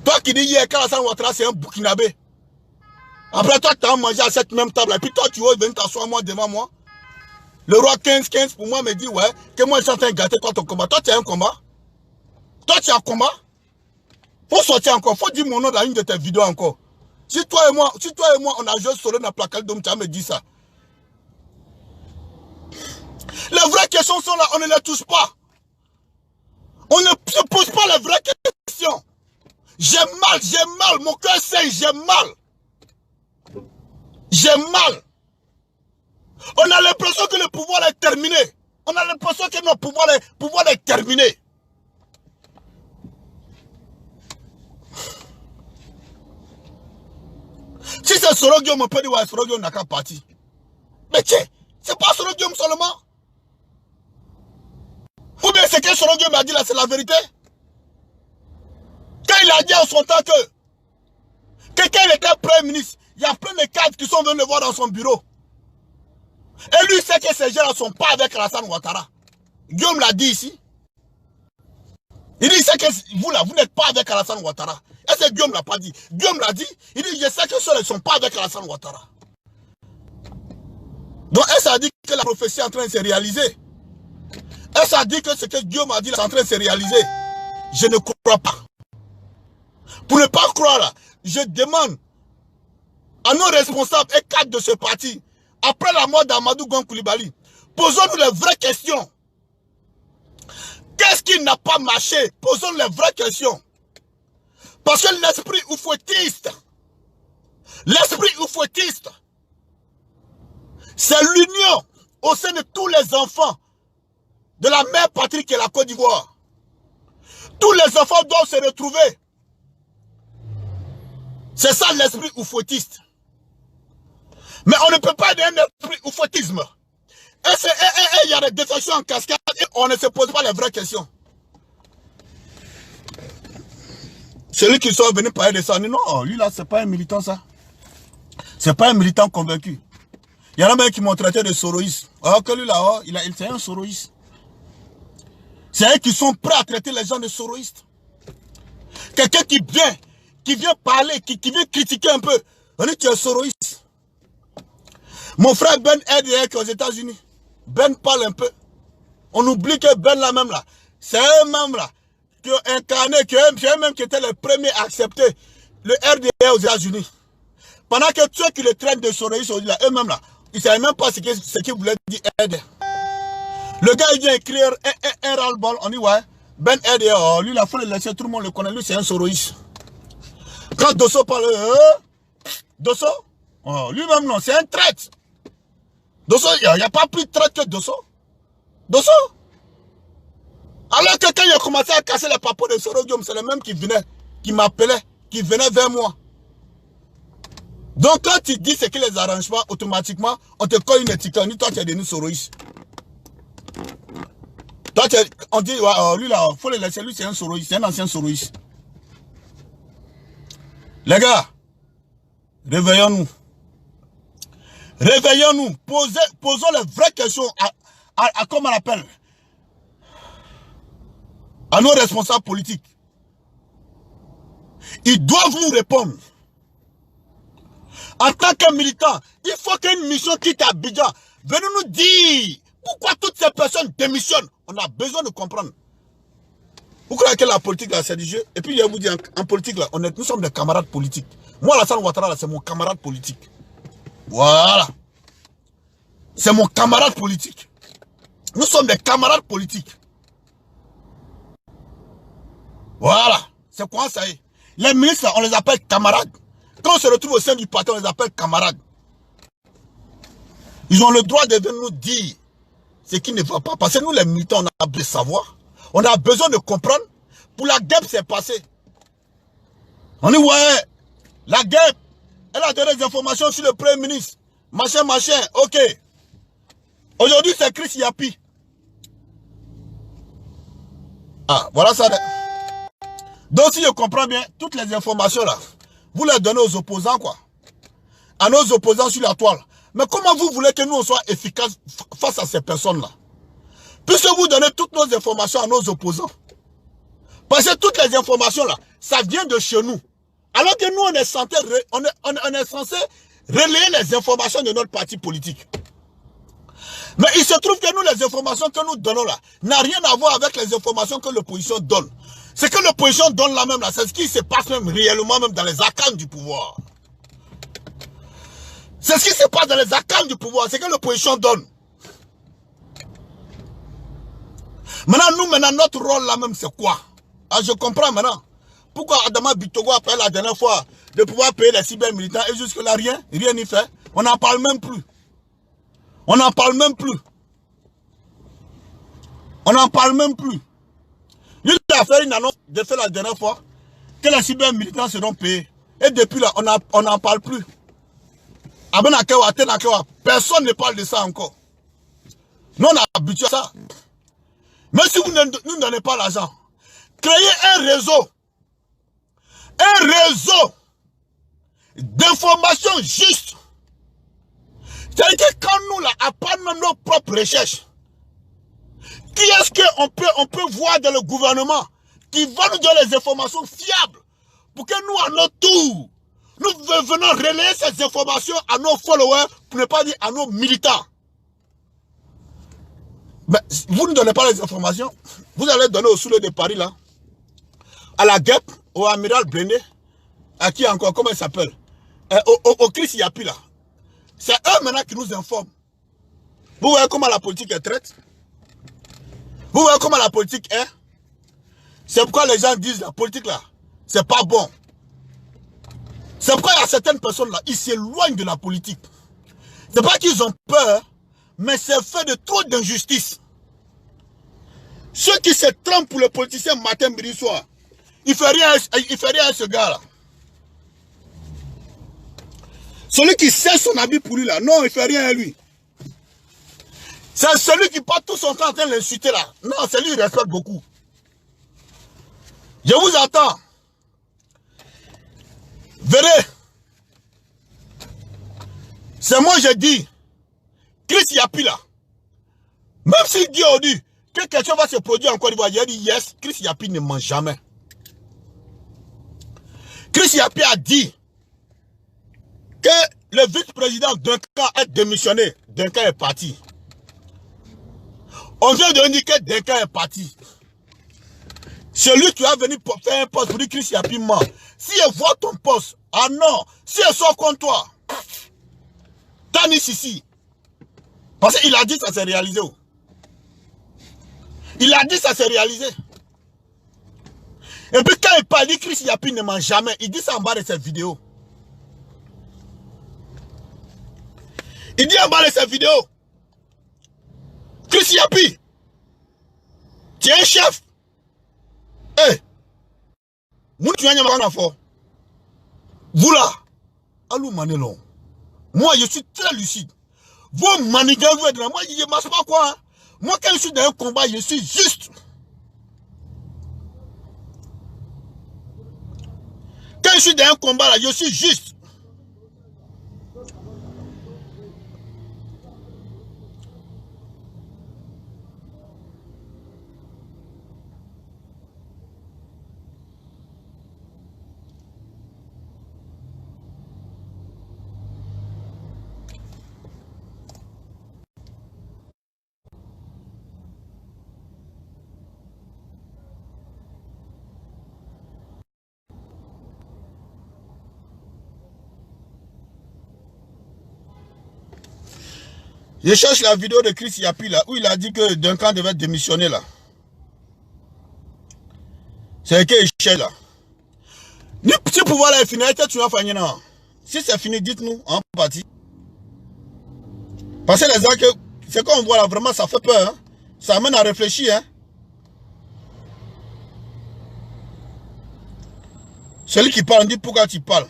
Toi qui dis hier qu'Alassane Ouattara c'est un Burkinabé. Après toi tu as mangé à cette même table. Et puis toi tu veux venir t'asseoir moi devant moi. Le roi 15-15 pour moi me dit ouais, que moi je suis en train de gâter toi ton combat. Toi tu as un combat. Toi tu as un combat. Faut sortir encore. Faut dire mon nom dans une de tes vidéos encore. Si toi et moi on a joué sur la plaque d'homme, tu as me dit ça. Les vraies questions sont là, on ne les touche pas. On ne se pose pas les vraies questions. J'ai mal, mon cœur saigne, j'ai mal. J'ai mal. On a l'impression que le pouvoir est terminé. On a l'impression que notre pouvoir est terminé. Si c'est Sorogium, on peut dire ouais, Sorogium n'a qu'à partir. Mais tiens, c'est pas Sorogium seulement. Ou bien c'est que Sorogium a dit là, c'est la vérité. Quand il a dit en son temps que quelqu'un était Premier ministre, il y a plein de cadres qui sont venus le voir dans son bureau. Et lui sait que ces gens ne sont pas avec Alassane Ouattara. Guillaume l'a dit ici. Il dit c'est que vous là, vous n'êtes pas avec Alassane Ouattara. Et c'est Guillaume l'a pas dit. Guillaume l'a dit, il dit je sais que ceux-là ne sont pas avec Alassane Ouattara. Donc elle a dit que la prophétie est en train de se réaliser. Elle a dit que ce que Guillaume a dit est en train de se réaliser. Je ne crois pas. Pour ne pas croire là, je demande à nos responsables et cadres de ce parti, après la mort d'Amadou Gon Coulibaly, posons-nous les vraies questions. Qu'est-ce qui n'a pas marché? Posons les vraies questions. Parce que l'esprit oufouettiste, c'est l'union au sein de tous les enfants de la mère patrie qui est la Côte d'Ivoire. Tous les enfants doivent se retrouver. C'est ça l'esprit oufouettiste. Mais on ne peut pas donner un esprit oufouettisme. Et il y a des défections en cascade et on ne se pose pas les vraies questions. Celui qui sont venus parler de ça, non, lui là, c'est pas un militant ça. C'est pas un militant convaincu. Il y en a même qui m'ont traité de soroïste. Alors que lui là, oh, c'est un soroïste. C'est eux qui sont prêts à traiter les gens de soroïstes. Quelqu'un qui vient parler, qui vient critiquer un peu. On dit que tu es soroïste. Mon frère Ben est qui est aux États-Unis. Ben parle un peu. On oublie que Ben là même là, c'est eux même là, qui ont incarné, qui étaient les premiers à accepter le RDA aux États-Unis. Pendant que ceux qui le traînent de soroïstes, eux-mêmes là, ils ne savaient même pas ce qu'ils voulaient dire RDA. Le gars il vient écrire un ras-le-bol, on dit ouais, Ben RDA, oh, lui là, il faut le laisser, tout le monde le connaît, lui c'est un soroïste. Quand Dosso parle, Dosso, oh, lui-même non, c'est un traître. Dosso, il n'y a pas plus de traître que Dosso. Dosso. Alors que quand il a commencé à casser les papeaux de Sorogium, c'est le même qui venait, qui m'appelait, qui venait vers moi. Donc quand tu dis ce qui les arrange pas, automatiquement, on te colle une étiquette, on dit toi tu es devenu soroïste. Toi, on dit, ouais, lui là, il faut le laisser, lui c'est un soroïste, c'est un ancien soroïste. Les gars, réveillons-nous. Réveillons-nous. Posons les vraies questions à comment on appelle, à nos responsables politiques. Ils doivent nous répondre. En tant que militants, il faut qu'une mission quitte Abidjan. Venez nous dire pourquoi toutes ces personnes démissionnent. On a besoin de comprendre. Vous croyez que la politique là c'est du jeu? Et puis je vous dis, en politique là, nous sommes des camarades politiques. Moi, Alassane Ouattara, c'est mon camarade politique. Voilà. C'est mon camarade politique. Nous sommes des camarades politiques. Voilà. C'est quoi ça y est? Les ministres, on les appelle camarades. Quand on se retrouve au sein du parti, on les appelle camarades. Ils ont le droit de venir nous dire ce qui ne va pas. Parce que nous, les militants, on a besoin de savoir. On a besoin de comprendre. Pour la guerre, c'est passé. On dit, ouais, La guerre, elle a donné des informations sur le Premier ministre. Machin, machin, ok. Aujourd'hui, c'est Chris Yapi. Ah, voilà ça. Donc, si je comprends bien, toutes les informations là, vous les donnez aux opposants, quoi. À nos opposants sur la toile. Mais comment vous voulez que nous on soit efficaces face à ces personnes-là? Puisque vous donnez toutes nos informations à nos opposants. Parce que toutes les informations là, ça vient de chez nous. Alors que nous, on est censé relayer les informations de notre parti politique. Mais il se trouve que nous, les informations que nous donnons là, n'a rien à voir avec les informations que l'opposition donne. Ce que l'opposition donne là même là, c'est ce qui se passe même réellement même dans les arcanes du pouvoir. C'est ce qui se passe dans les arcanes du pouvoir, c'est que l'opposition donne. Maintenant, notre rôle là même, c'est quoi? Ah, je comprends maintenant. Pourquoi Adama Bitogo appelle la dernière fois de pouvoir payer les cybermilitants et jusque là rien n'y fait. On n'en parle même plus. On n'en parle même plus. On n'en parle même plus. Il a fait une annonce de fait la dernière fois que les cybermilitants seront payés. Et depuis là, on n'en parle plus. Personne ne parle de ça encore. Nous, on est habitué à ça. Mais si vous ne nous donnez pas l'argent, créez un réseau d'informations justes. C'est-à-dire que quand nous, là, à part même nos propres recherches, qui est-ce qu'on peut voir dans le gouvernement qui va nous donner les informations fiables pour que nous, à notre tour, nous venons relayer ces informations à nos followers, pour ne pas dire à nos militants. Mais vous ne donnez pas les informations, vous allez donner au soulé de Paris, là, à la guêpe, au amiral Brené, à qui encore, comment il s'appelle, au Chris Yapi, là. C'est eux maintenant qui nous informent. Vous voyez comment la politique est traite? Vous voyez comment la politique est? C'est pourquoi les gens disent la politique là, c'est pas bon. C'est pourquoi il y a certaines personnes là, ils s'éloignent de la politique. C'est pas qu'ils ont peur, mais c'est fait de trop d'injustice. Ceux qui se trompent pour le politicien matin, midi, soir, il fait rien à ce gars là. Celui qui sait son habit pour lui là, non, il fait rien à lui. C'est celui qui passe tout son temps en train de l'insulter là. Non, c'est lui qui respecte beaucoup. Je vous attends. Verrez. C'est moi j'ai dit. Chris Yapi là. Même s'il dit aujourd'hui que quelque chose va se produire en Côte d'Ivoire, il dit yes, Chris Yapi ne ment jamais. Chris Yapi a dit que le vice-président Duncan est démissionné. Duncan est parti. On vient de dire que Duncan est parti. Celui qui va venir faire un poste pour dire Chris Yapi ment. Si elle voit ton poste, ah non, si elle sort contre toi, Tani Sisi. Parce qu'il a dit ça s'est réalisé. Il a dit ça s'est réalisé. Et puis quand il parle, il dit Chris Yapi ne ment jamais. Il dit ça en bas de cette vidéo. Il dit en bas de cette vidéo. Chris Yapi, tu es un chef. Eh, vous là, allô Manelon, moi je suis très lucide. Vous manigants, vous êtes là, moi je ne marche pas quoi. Moi quand je suis dans un combat, je suis juste. Quand je suis dans un combat là, je suis juste. Je cherche la vidéo de Chris Yapi là, où il a dit que Duncan devait démissionner là. C'est qu'il cherche là. Ni petit pouvoir là est fini, tu vas faire non. Si c'est fini, dites-nous en partie. Parce que les gens que c'est qu'on voit là, vraiment ça fait peur. Hein? Ça amène à réfléchir. Hein? Celui qui parle, dit pourquoi tu parles.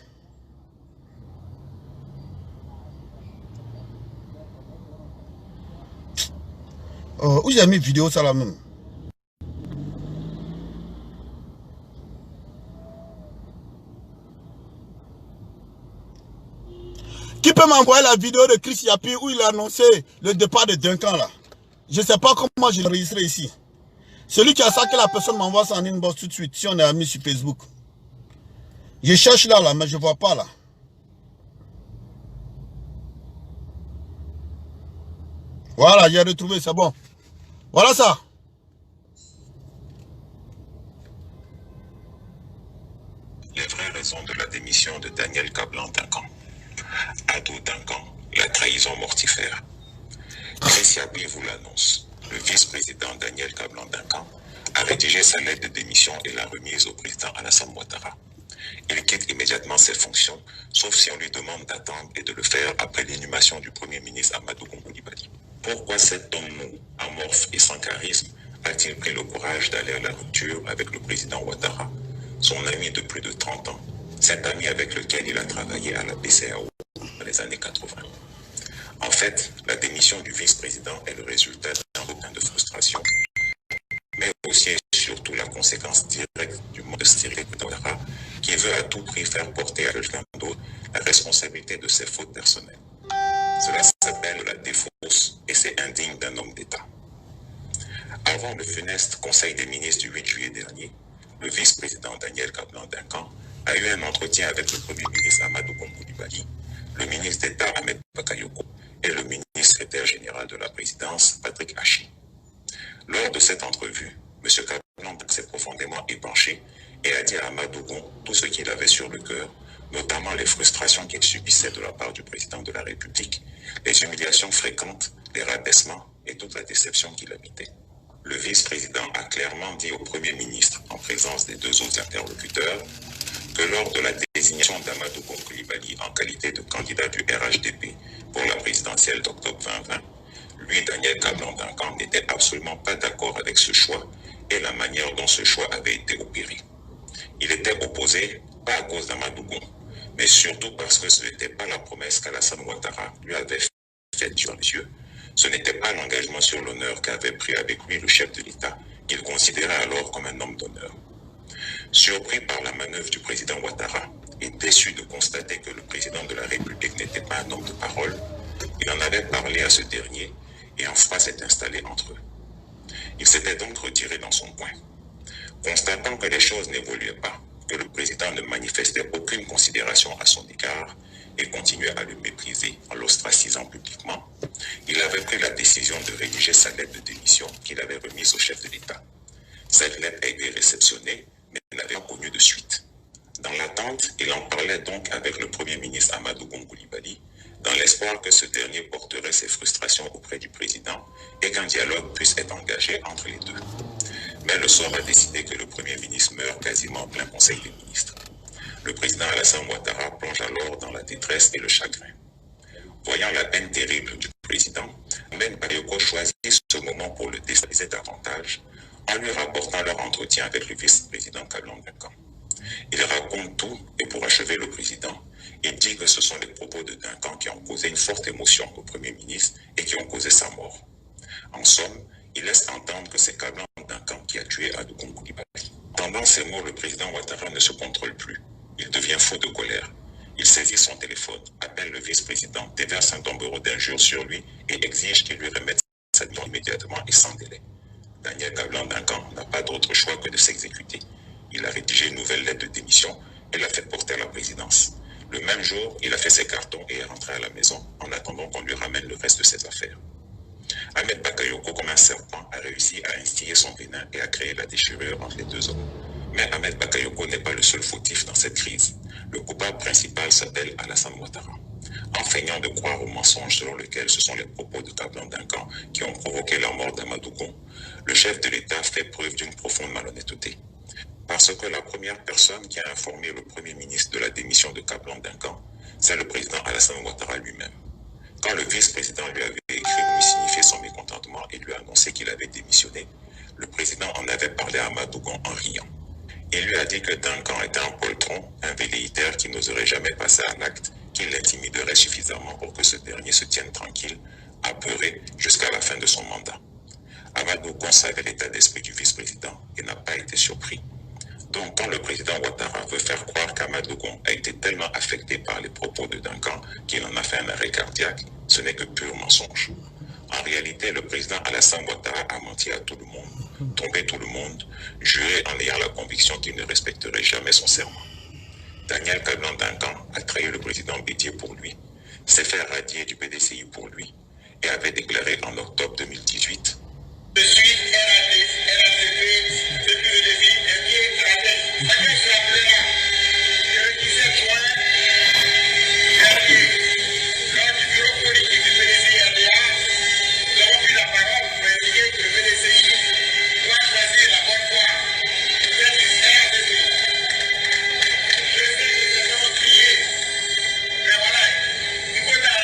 Où j'ai mis vidéo ça là même. Qui peut m'envoyer la vidéo de Chris Yapi où il a annoncé le départ de Duncan là? Je ne sais pas comment je l'ai enregistré ici. Celui qui a ça que la personne m'envoie ça en inbox tout de suite si on est amis sur Facebook. Je cherche là, mais je ne vois pas là. Voilà, j'ai retrouvé, c'est bon. Voilà ça. Les vraies raisons de la démission de Daniel Kablan-Duncan. Ado Duncan, la trahison mortifère. Chris Yapi vous l'annonce. Le vice-président Daniel Kablan-Duncan a rédigé sa lettre de démission et l'a remise au président Alassane Ouattara. Il quitte immédiatement ses fonctions, sauf si on lui demande d'attendre et de le faire après l'inhumation du Premier ministre Amadou Coulibaly. Pourquoi cet homme mou, amorphe et sans charisme a-t-il pris le courage d'aller à la rupture avec le président Ouattara, son ami de plus de 30 ans, cet ami avec lequel il a travaillé à la BCAO dans les années 80? En fait, la démission du vice-président est le résultat d'un regain de frustration, mais aussi et surtout la conséquence directe du mode stérile de Ouattara, qui veut à tout prix faire porter à quelqu'un d'autre la responsabilité de ses fautes personnelles. Cela s'appelle la défausse et c'est indigne d'un homme d'État. Avant le funeste Conseil des ministres du 8 juillet dernier, le vice-président Daniel Kablan-Duncan a eu un entretien avec le Premier ministre Amadou Coulibaly, le ministre d'État Ahmed Bakayoko et le ministre secrétaire général de la présidence Patrick Hachi. Lors de cette entrevue, M. Kablan s'est profondément épanché et a dit à Amadou tout ce qu'il avait sur le cœur, notamment les frustrations qu'il subissait de la part du président de la République, les humiliations fréquentes, les rabaissements et toute la déception qu'il habitait. Le vice-président a clairement dit au Premier ministre, en présence des deux autres interlocuteurs, que lors de la désignation d'Amadou Coulibaly en qualité de candidat du RHDP pour la présidentielle d'octobre 2020, lui, Daniel Kablan-Duncan, n'était absolument pas d'accord avec ce choix et la manière dont ce choix avait été opéré. Il était opposé, pas à cause d'Amadou mais surtout parce que ce n'était pas la promesse qu'Alassane Ouattara lui avait faite sur les yeux. Ce n'était pas l'engagement sur l'honneur qu'avait pris avec lui le chef de l'État, qu'il considérait alors comme un homme d'honneur. Surpris par la manœuvre du président Ouattara et déçu de constater que le président de la République n'était pas un homme de parole, il en avait parlé à ce dernier et un froid s'est installé entre eux. Il s'était donc retiré dans son coin. Constatant que les choses n'évoluaient pas, que le président ne manifestait aucune considération à son égard et continuait à le mépriser en l'ostracisant publiquement, il avait pris la décision de rédiger sa lettre de démission qu'il avait remise au chef de l'État. Cette lettre a été réceptionnée, mais n'avait pas connu de suite. Dans l'attente, il en parlait donc avec le Premier ministre Amadou Coulibaly, dans l'espoir que ce dernier porterait ses frustrations auprès du président et qu'un dialogue puisse être engagé entre les deux. Mais le sort a décidé que le Premier ministre meurt quasiment en plein Conseil des ministres. Le président Alassane Ouattara plonge alors dans la détresse et le chagrin. Voyant la peine terrible du président, Ahmed Bakayoko choisit ce moment pour le déstabiliser davantage en lui rapportant leur entretien avec le vice-président Kablan-Duncan. Il raconte tout et pour achever le président, il dit que ce sont les propos de Duncan qui ont causé une forte émotion au Premier ministre et qui ont causé sa mort. En somme, il laisse entendre que c'est Kablan-Duncan qui a tué Amadou Coulibaly. Pendant ces mots, le président Ouattara ne se contrôle plus. Il devient fou de colère. Il saisit son téléphone, appelle le vice-président, déverse un tombereau d'injures sur lui et exige qu'il lui remette sa démission immédiatement et sans délai. Daniel Kablan-Duncan n'a pas d'autre choix que de s'exécuter. Il a rédigé une nouvelle lettre de démission et l'a fait porter à la présidence. Le même jour, il a fait ses cartons et est rentré à la maison en attendant qu'on lui ramène le reste de ses affaires. Ahmed Bakayoko, comme un serpent, a réussi à instiller son venin et à créer la déchirure entre les deux hommes. Mais Ahmed Bakayoko n'est pas le seul fautif dans cette crise. Le coupable principal s'appelle Alassane Ouattara. En feignant de croire au mensonge selon lequel ce sont les propos de Kablan-Duncan qui ont provoqué la mort d'Amadou Gon, le chef de l'État fait preuve d'une profonde malhonnêteté. Parce que la première personne qui a informé le Premier ministre de la démission de Kablan-Duncan, c'est le président Alassane Ouattara lui-même. Quand le vice-président lui avait écrit pour lui signifier son mécontentement et lui annoncer qu'il avait démissionné, le président en avait parlé à Amadou Gon en riant. Il lui a dit que Duncan était un poltron, un velléitaire qui n'oserait jamais passer à l'acte, qu'il l'intimiderait suffisamment pour que ce dernier se tienne tranquille, apeuré, jusqu'à la fin de son mandat. Amadou Gon savait l'état d'esprit du vice-président et n'a pas été surpris. Donc, quand le président Ouattara veut faire croire qu'Amadou Gon a été tellement affecté par les propos de Duncan qu'il en a fait un arrêt cardiaque, ce n'est que pur mensonge. En réalité, le président Alassane Ouattara a menti à tout le monde, trompé tout le monde, juré en ayant la conviction qu'il ne respecterait jamais son serment. Daniel Kablan Duncan a trahi le président Bédié pour lui, s'est fait radier du PDCI pour lui et avait déclaré en octobre 2018 « Je suis RATP depuis le début et qui est stratège. Chacun se rappellera que le 17 juin dernier, lors du bureau politique du PDCI-RDA, nous avons pris la parole pour indiquer que le PDCI doit choisir la bonne voie. C'est du RATP. Je sais que nous avons crié, mais voilà, il faut là.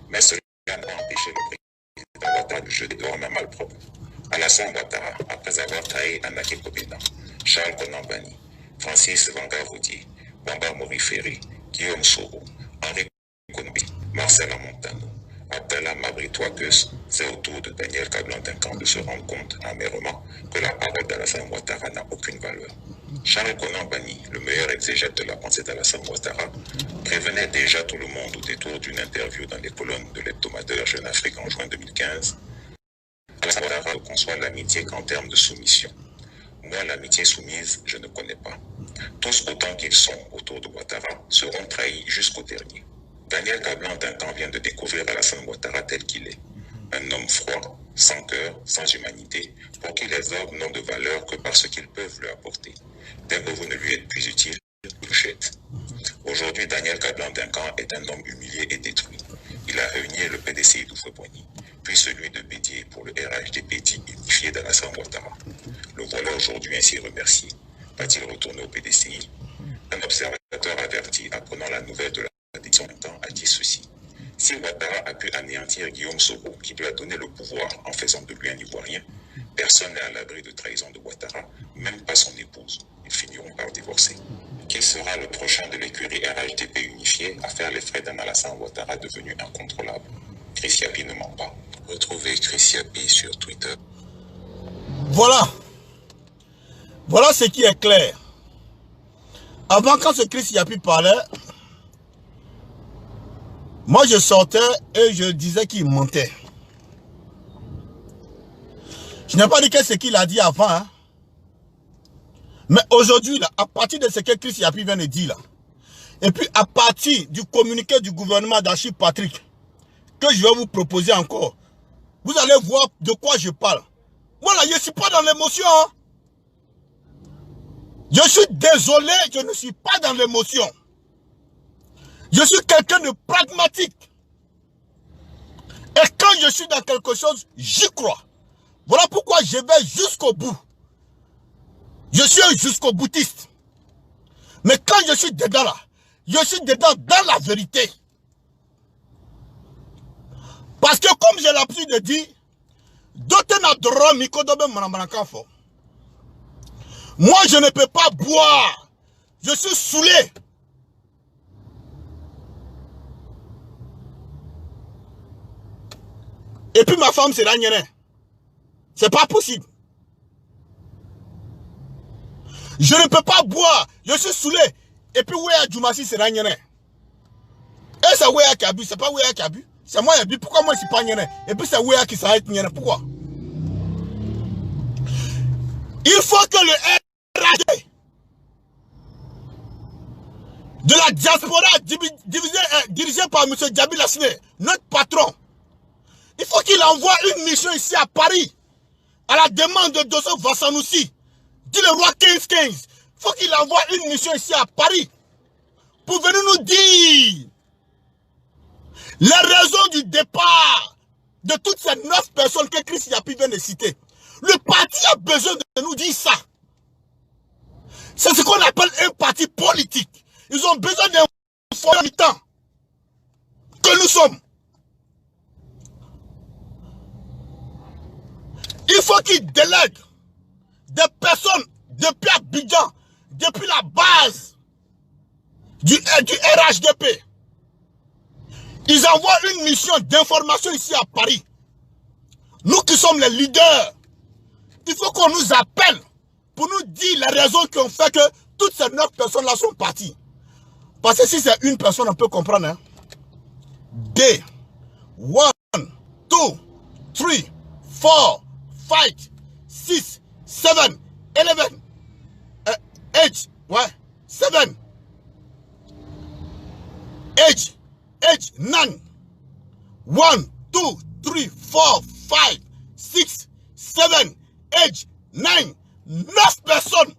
Mais cela n'a pas empêché le président Ouattara de jeter dehors un malpropre. Alassane Ouattara, après avoir trahi Anaké Kobena, Charles Konan Banny, Francis Vangar Roudier, Bamba Moriferi, Guillaume Soro, Henri Konombi, Marcel Amontano, Abdallah Mabri-Touakeus, c'est au tour de Daniel Kablan Duncan de se rendre compte amèrement que la parole d'Alassane Ouattara n'a aucune valeur. Charles Konan Banny, le meilleur exégète de la pensée d'Alassane Ouattara, prévenait déjà tout le monde au détour d'une interview dans les colonnes de l'hebdomadaire Jeune Afrique en juin 2015. Alassane Ouattara ne conçoit l'amitié qu'en termes de soumission. Moi, l'amitié soumise, je ne connais pas. Tous autant qu'ils sont autour de Ouattara seront trahis jusqu'au dernier. Daniel Kablan Duncan vient de découvrir Alassane Ouattara tel qu'il est. Un homme froid, sans cœur, sans humanité, pour qui les hommes n'ont de valeur que parce qu'ils peuvent lui apporter. Dès que vous ne lui êtes plus utile, il vous jette. Aujourd'hui, Daniel Kablan Duncan est un homme humilié et détruit. Il a réuni le PDCI d'Oufoué-Boigny, puis celui de Bédié pour le RHDP unifié d'Alassane Ouattara. Le voilà aujourd'hui ainsi remercié. Va-t-il retourner au PDCI? Un observateur averti apprenant la nouvelle de la décision Duncan a dit ceci. Si Ouattara a pu anéantir Guillaume Soro, qui lui a donné le pouvoir en faisant de lui un Ivoirien, personne n'est à l'abri de trahison de Ouattara, même pas son épouse. Ils finiront par divorcer. Qui sera le prochain de l'écurie RHDP unifiée à faire les frais d'un Alassane Ouattara devenu incontrôlable? Chris Yapi ne ment pas. Retrouvez Chris Yapi sur Twitter. Voilà. Voilà ce qui est clair. Avant, quand ce Chris Yapi parlait, moi je sortais et je disais qu'il mentait. Je n'ai pas dit que ce qu'il a dit avant. Hein. Mais aujourd'hui, à partir de ce que Chris Yapi vient de dire, là, et puis à partir du communiqué du gouvernement d'Achille Patrick, que je vais vous proposer encore, vous allez voir de quoi je parle. Moi là, je ne suis pas dans l'émotion. Hein. Je suis désolé, je ne suis pas dans l'émotion. Je suis quelqu'un de pragmatique. Et quand je suis dans quelque chose, j'y crois. Voilà pourquoi je vais jusqu'au bout. Je suis un jusqu'au boutiste. Mais quand je suis dedans là, je suis dedans dans la vérité. Parce que comme j'ai l'habitude de dire, moi je ne peux pas boire. Je suis saoulé. Et puis ma femme c'est la nienne. C'est pas possible. Je ne peux pas boire. Je suis saoulé. Et puis Wea Djoumassi c'est la nienne. Et c'est Wea qui a bu. C'est pas Wea qui a bu. C'est moi qui a bu. Pourquoi moi je suis pas nienne? Et puis c'est Wea qui s'arrête nienne. Pourquoi? Il faut que le RAD de la diaspora dirigé par M. Djabi Lassine, notre patron, il faut qu'il envoie une mission ici à Paris, à la demande de Dosso Vassanoussi, dit le roi 15-15. Il faut qu'il envoie une mission ici à Paris pour venir nous dire les raisons du départ de toutes ces 9 personnes que Chris Yapi vient de citer. Le parti a besoin de nous dire ça. C'est ce qu'on appelle un parti politique. Ils ont besoin d'un fort militant que nous sommes. faut qu'il délègue des personnes depuis Abidjan, depuis la base du RHDP. Ils envoient une mission d'information ici à Paris. Nous qui sommes les leaders, il faut qu'on nous appelle pour nous dire les raisons qui ont fait que toutes ces 9 personnes-là sont parties. Parce que si c'est une personne, on peut comprendre. Hein? D. 1, 2, 3, 4, 5, 6, 7, 11, 8, ouais, 7, 8, 9, 1, 2, 3, 4, 5, 6, 7, 8, 9, 9 personnes.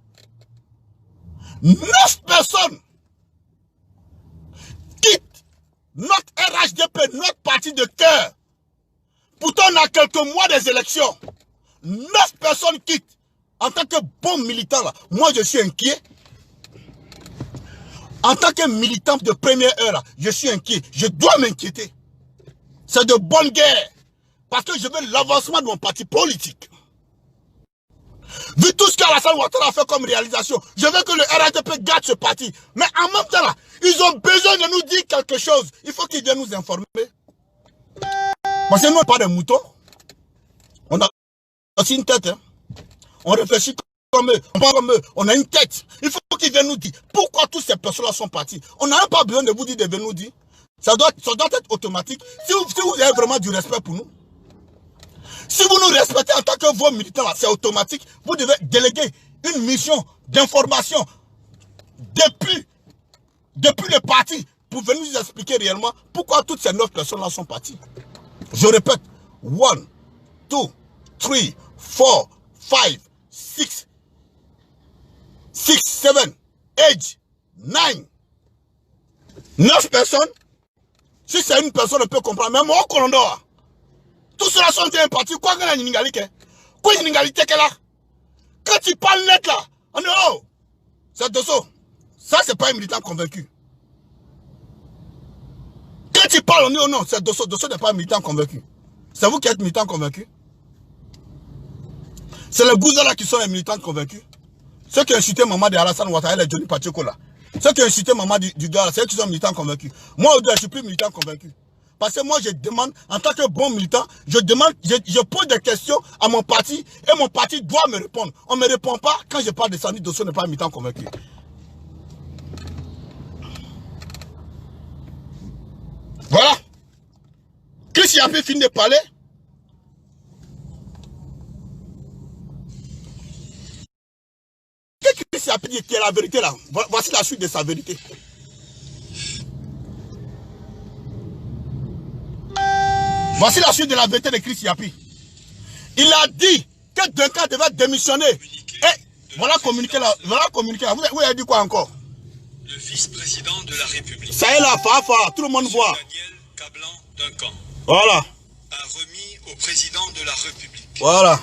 9 personnes quittent notre RHDP, notre parti de cœur. Pourtant, on a quelques mois des élections. 9 personnes quittent. En tant que bon militant, là, moi je suis inquiet. En tant que militant de première heure, là, je suis inquiet. Je dois m'inquiéter. C'est de bonne guerre. Parce que je veux l'avancement de mon parti politique. Vu tout ce qu'Alassane Ouattara a fait comme réalisation, je veux que le RHDP garde ce parti. Mais en même temps, là, ils ont besoin de nous dire quelque chose. Il faut qu'ils viennent nous informer. Parce que nous, on n'est pas des moutons. On a aussi une tête. Hein. On réfléchit comme eux. On parle comme eux. On a une tête. Il faut qu'ils viennent nous dire pourquoi toutes ces personnes-là sont parties. On n'a même pas besoin de vous dire de venir nous dire. Ça doit être automatique. Si vous avez vraiment du respect pour nous. Si vous nous respectez en tant que vos militants, c'est automatique. Vous devez déléguer une mission d'information depuis le parti pour venir nous expliquer réellement pourquoi toutes ces 9 personnes-là sont parties. Je répète, 1, 2, 3, 4, 5, 6, 7, 8, 9. 9 personnes. Si c'est une personne, on peut comprendre. Mais moi, on dort. Tout cela sont bien partis. Quoi que la Ningalike? Quoi que Ningalite là? Quand tu parles net là, on est oh! C'est Dosso. Ça, c'est pas un militant convaincu. Quand tu parles, on dit oh non, c'est Dosso. Dosso n'est pas un militant convaincu. C'est vous qui êtes militant convaincu. C'est les Gouzala qui sont les militants convaincus. Ceux qui ont insulté maman de Alassane Ouattara et les Johnny Pacheco là. Ceux qui ont insulté maman du gars là, c'est eux qui sont militants convaincus. Moi, je suis plus militant convaincu. Parce que moi, je demande, en tant que bon militant, je pose des questions à mon parti et mon parti doit me répondre. On ne me répond pas quand je parle de Sani Dosso n'est pas un militant convaincu. Voilà. Chris Yapi finit de parler. Qu'est-ce que Chris Yapi dit qui est la vérité là? Voici la suite de sa vérité. Voici la suite de la vérité de Chris Yapi. Il a dit que Duncan devait démissionner. Et voilà communiqué là. Voilà communiqué là. Vous avez dit quoi encore? Le vice-président de la République. Ça est là, Fafa, tout le monde voit. Daniel Kablan-Duncan. Voilà. A remis au président de la République. Voilà.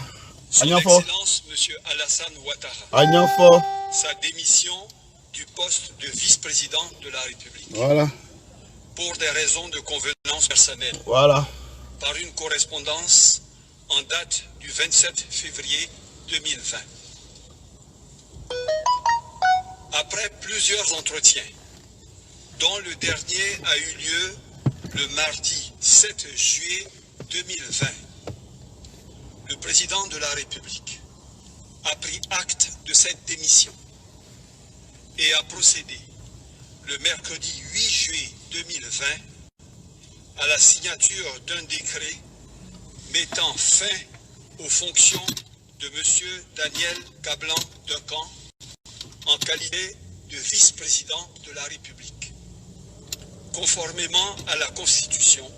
Son Excellence M. Alassane Ouattara. Agnafo. Sa démission du poste de vice-président de la République. Voilà. Pour des raisons de convenance personnelle. Voilà. Par une correspondance en date du 27 février 2020. Après plusieurs entretiens, dont le dernier a eu lieu le mardi 7 juillet 2020, le président de la République a pris acte de cette démission et a procédé le mercredi 8 juillet 2020 à la signature d'un décret mettant fin aux fonctions de M. Daniel Kablan-Duncan en qualité de vice-président de la République, conformément à la Constitution,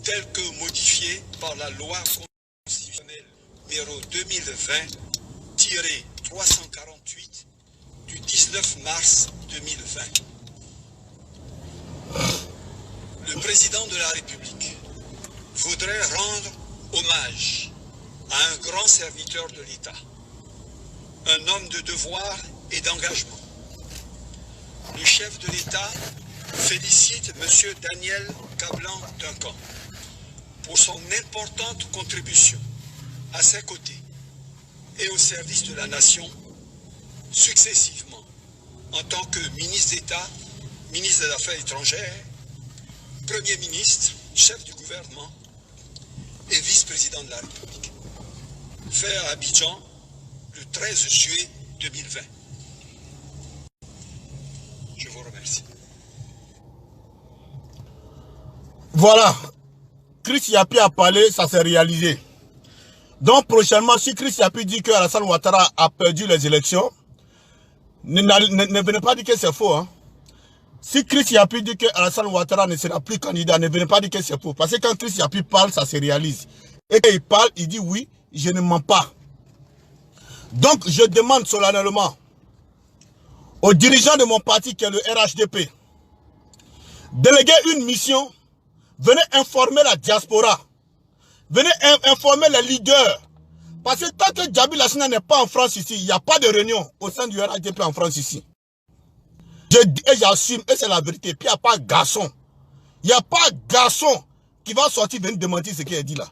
telle que modifiée par la loi constitutionnelle numéro 2020-348 du 19 mars 2020. Le président de la République voudrait rendre hommage à un grand serviteur de l'État, un homme de devoir et d'engagement. Le chef de l'État félicite M. Daniel Kablan-Duncan pour son importante contribution à ses côtés et au service de la nation successivement en tant que ministre d'État, ministre des Affaires étrangères, Premier ministre, chef du gouvernement et vice-président de la République. Fait à Abidjan le 13 juillet 2020. Je vous remercie. Voilà. Chris Yapi a parlé, ça s'est réalisé. Donc prochainement, si Chris Yapi dit que Alassane Ouattara a perdu les élections, ne venez pas dire que c'est faux. Hein. Si Chris Yapi dit que Alassane Ouattara ne sera plus candidat, ne venez pas dire que c'est faux. Parce que quand Chris Yapi parle, ça se réalise. Et quand il parle, il dit oui, je ne mens pas. Donc je demande solennellement aux dirigeants de mon parti qui est le RHDP, déléguer une mission, venez informer la diaspora, venez informer les leaders. Parce que tant que Djabi Lassina n'est pas en France ici, il n'y a pas de réunion au sein du RHDP en France ici. Et j'assume, et c'est la vérité. Puis il n'y a pas garçon. Il n'y a pas garçon qui va sortir venir démentir ce qu'il a dit là.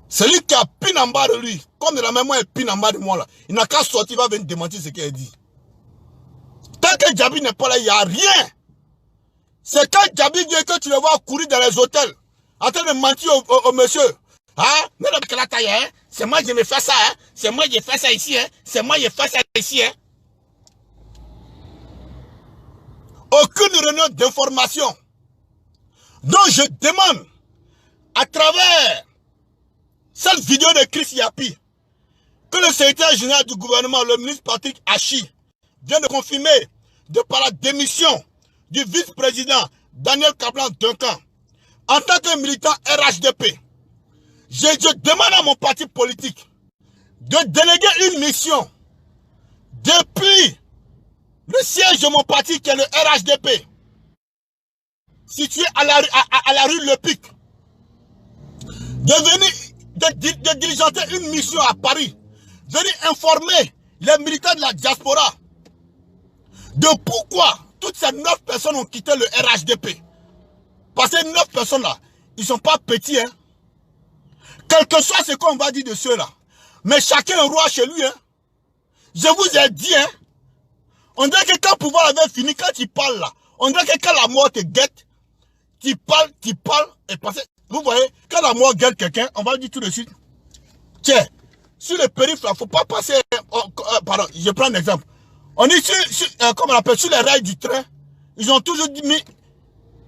Celui qui a pin en bas de lui, comme de la même moi est pin en bas de moi là, il n'a qu'à sortir, il va venir démentir ce qu'il a dit. Tant que Djabi n'est pas là, il n'y a rien. C'est quand Djabi vient que tu le vois courir dans les hôtels, en train de mentir au monsieur. Hein? C'est moi qui me fais ça, hein? C'est moi qui fais ça ici, hein? C'est moi qui fais ça ici, hein? Aucune réunion d'information. Donc je demande, à travers cette vidéo de Chris Yapi, que le secrétaire général du gouvernement, le ministre Patrick Hachi, vient de confirmer, de par la démission du vice-président Daniel Kablan-Duncan, en tant que militant RHDP, je demande à mon parti politique de déléguer une mission depuis le siège de mon parti qui est le RHDP, situé à la rue Le Pic, de diligenter une mission à Paris, venir informer les militants de la diaspora de pourquoi toutes ces 9 personnes ont quitté le RHDP. Parce que 9 personnes là, ils ne sont pas petits, hein. Quel que soit ce qu'on va dire de ceux-là. Mais chacun est roi chez lui, hein. Je vous ai dit, hein. On dirait que quand le pouvoir avait fini, quand il parle là, on dirait que quand la mort te guette, tu parles, et parce que, vous voyez, quand la mort guette quelqu'un, on va dire tout de suite, tiens, sur le périph' là, il ne faut pas passer, pardon, je prends un exemple. On dit, comment on appelle, sur les rails du train, ils ont toujours dit, mais,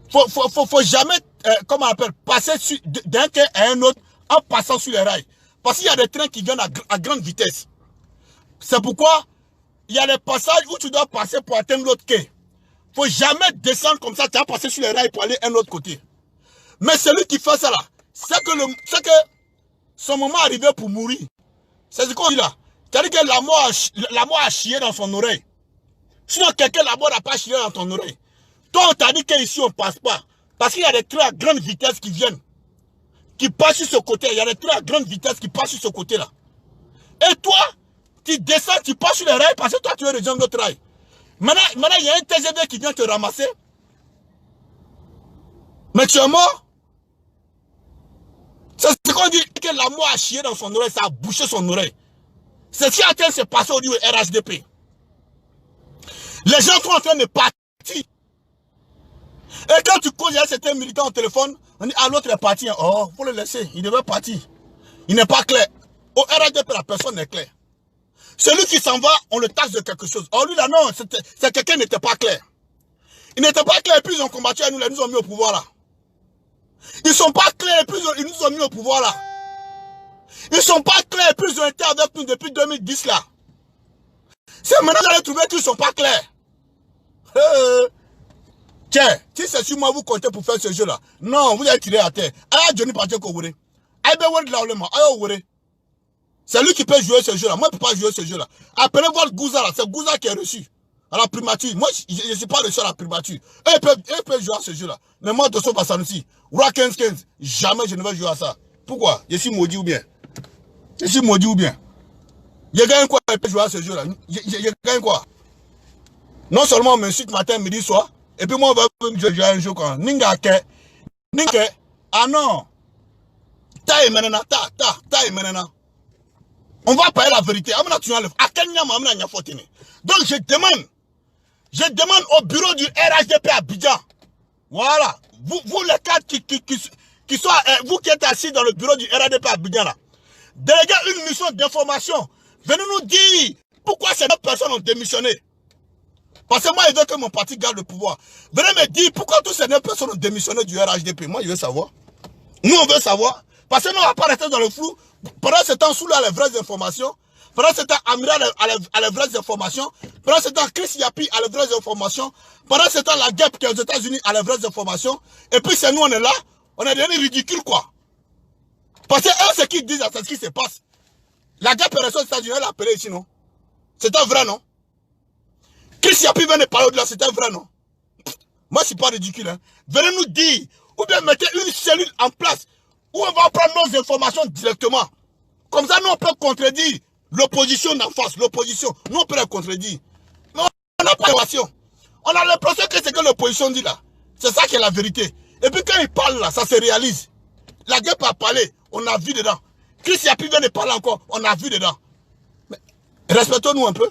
faut jamais, comment on appelle, passer d'un quai à un autre en passant sur les rails. Parce qu'il y a des trains qui viennent à grande vitesse. C'est pourquoi, il y a des passages où tu dois passer pour atteindre l'autre quai. Il ne faut jamais descendre comme ça, tu vas passer sur les rails pour aller à un autre côté. Mais celui qui fait ça là, c'est que son moment arrivé pour mourir. C'est ce qu'on dit là. C'est-à-dire que la mort a chié dans son oreille. Sinon, quelqu'un là-bas n'a pas chié dans ton oreille. Toi, on t'a dit qu'ici, on ne passe pas. Parce qu'il y a des trains à grande vitesse qui viennent. Qui passent sur ce côté. Il y a des trains à grande vitesse qui passent sur ce côté-là. Et toi, tu descends, tu passes sur les rails parce que toi, tu es rejoindre l'autre rail. Maintenant, il y a un TGV qui vient te ramasser. Mais tu es mort. C'est ce qu'on dit que la mort a chié dans son oreille, ça a bouché son oreille. C'est ce qui est en train de se passer au niveau RHDP. Les gens sont en train de partir. Et quand tu causes avec certains militants au téléphone, on dit, ah, l'autre est parti. Oh, il faut le laisser, il devait partir. Il n'est pas clair. Au RHDP, la personne est claire. Celui qui s'en va, on le taxe de quelque chose. Oh, lui là, non, c'est quelqu'un qui n'était pas clair. Il n'était pas clair, et puis ils ont combattu à nous, ils nous ont mis au pouvoir là. Ils ne sont pas clairs, et puis ils nous ont mis au pouvoir là. Ils ne sont pas clairs, et puis ils ont été avec nous depuis 2010 là. C'est maintenant que vous allez trouver qu'ils ne sont pas clairs. Tiens, si c'est sur moi vous comptez pour faire ce jeu là, non, vous allez tirer à terre. Ah, Johnny Patrick Owouré. C'est lui qui peut jouer ce jeu là. Moi, je ne peux pas jouer ce jeu là. Appelez voir Gouza là. C'est Gouza qui est reçu à la primature. Moi, je ne suis pas reçu à la primature. Ils peuvent jouer à ce jeu là. Mais moi, Dosso Bassanusi, Roi 15-15, jamais je ne vais jouer à ça. Pourquoi? Je suis maudit ou bien? Je suis maudit ou bien? Je gagne quoi? Il peut jouer à ce jeu là. Je gagne quoi? Non seulement on m'insulte matin, midi, soir. Et puis moi, on va jouer à un jeu quoi. Ningake. Ah non. Ta et menena. On va parler la vérité. Donc je demande au bureau du RHDP à Abidjan. Voilà. Vous les cadres qui sont, vous qui êtes assis dans le bureau du RHDP à Abidjan là, déléguez une mission d'information. Venez nous dire pourquoi ces deux personnes ont démissionné. Parce que moi, je veux que mon parti garde le pouvoir. Venez me dire pourquoi toutes ces 9 personnes ont démissionné du RHDP. Moi, je veux savoir. Nous, on veut savoir. Parce que nous, on ne va pas rester dans le flou. Pendant ce temps, Soula a les vraies informations. Pendant ce temps, Amira a les vraies informations. Pendant ce temps, Chris Yapi a les vraies informations. Pendant ce temps, la guêpe qui est aux États-Unis a les vraies informations. Et puis, c'est nous, on est là. On est devenu ridicule, quoi. Parce que eux, ce qu'ils disent, c'est ce qui se passe. La guêpe est restée aux États-Unis, elle l'a appelé ici, non? C'est un vrai, non? Chris Yapi vient de parler de là, c'est un vrai, non? Moi, je ne suis pas ridicule, hein. Venez nous dire, ou bien mettez une cellule en place, où on va prendre nos informations directement. Comme ça, nous, on peut contredire l'opposition d'en face, l'opposition. Nous, on peut la contredire. Mais on n'a pas d'information. On a l'impression que c'est que l'opposition dit là. C'est ça qui est la vérité. Et puis quand il parle là, ça se réalise. La guêpe a parlé, on a vu dedans. Chris Yapi vient de parler encore, on a vu dedans. Mais respectons-nous un peu.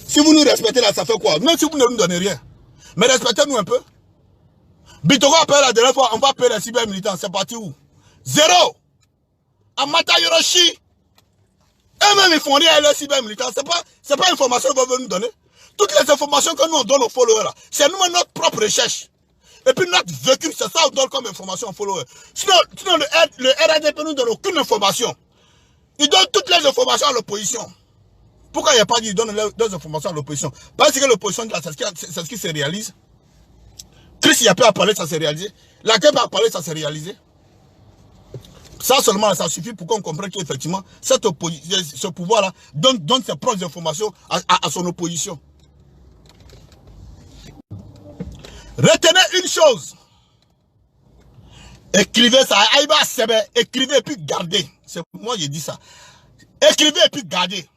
Si vous nous respectez là, ça fait quoi? Même si vous ne nous donnez rien. Mais respectez-nous un peu. Bitogo a payé la dernière fois, on va payer les cyber militants. C'est parti où? 0. Amata Yoroshi. Eux-mêmes, ils font rien à les cyber militants. C'est pas l'information qu'ils vont nous donner. Toutes les informations que nous on donne aux followers là, c'est nous notre propre recherche. Et puis notre vécu, c'est ça qu'on donne comme information aux followers. Sinon le RADP ne nous donne aucune information. Il donne toutes les informations à l'opposition. Pourquoi il n'y a pas dit qu'il donne les informations à l'opposition? Parce que l'opposition, c'est ce qui se réalise. Chris Yapi a parlé, ça s'est réalisé. La guêpe a parlé, ça s'est réalisé. Ça seulement, ça suffit pour qu'on comprenne qu'effectivement, ce pouvoir-là donne ses propres informations à son opposition. Retenez une chose. Écrivez ça. Écrivez et puis gardez. C'est moi j'ai dit ça. Écrivez et puis gardez.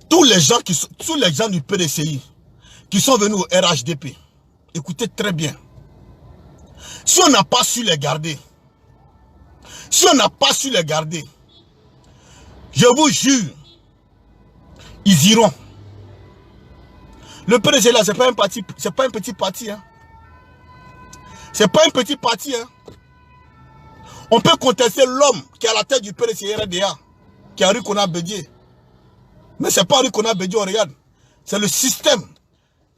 Tous les gens du PDCI qui sont venus au RHDP, écoutez très bien. Si on n'a pas su les garder, je vous jure, ils iront. Le PDG là, c'est pas un parti, c'est pas un petit parti, hein. C'est pas un petit parti, hein. On peut contester l'homme qui est à la tête du PDC RDA, qui est Arikona Bédié. Mais c'est pas Arikona Bédié, on regarde. C'est le système.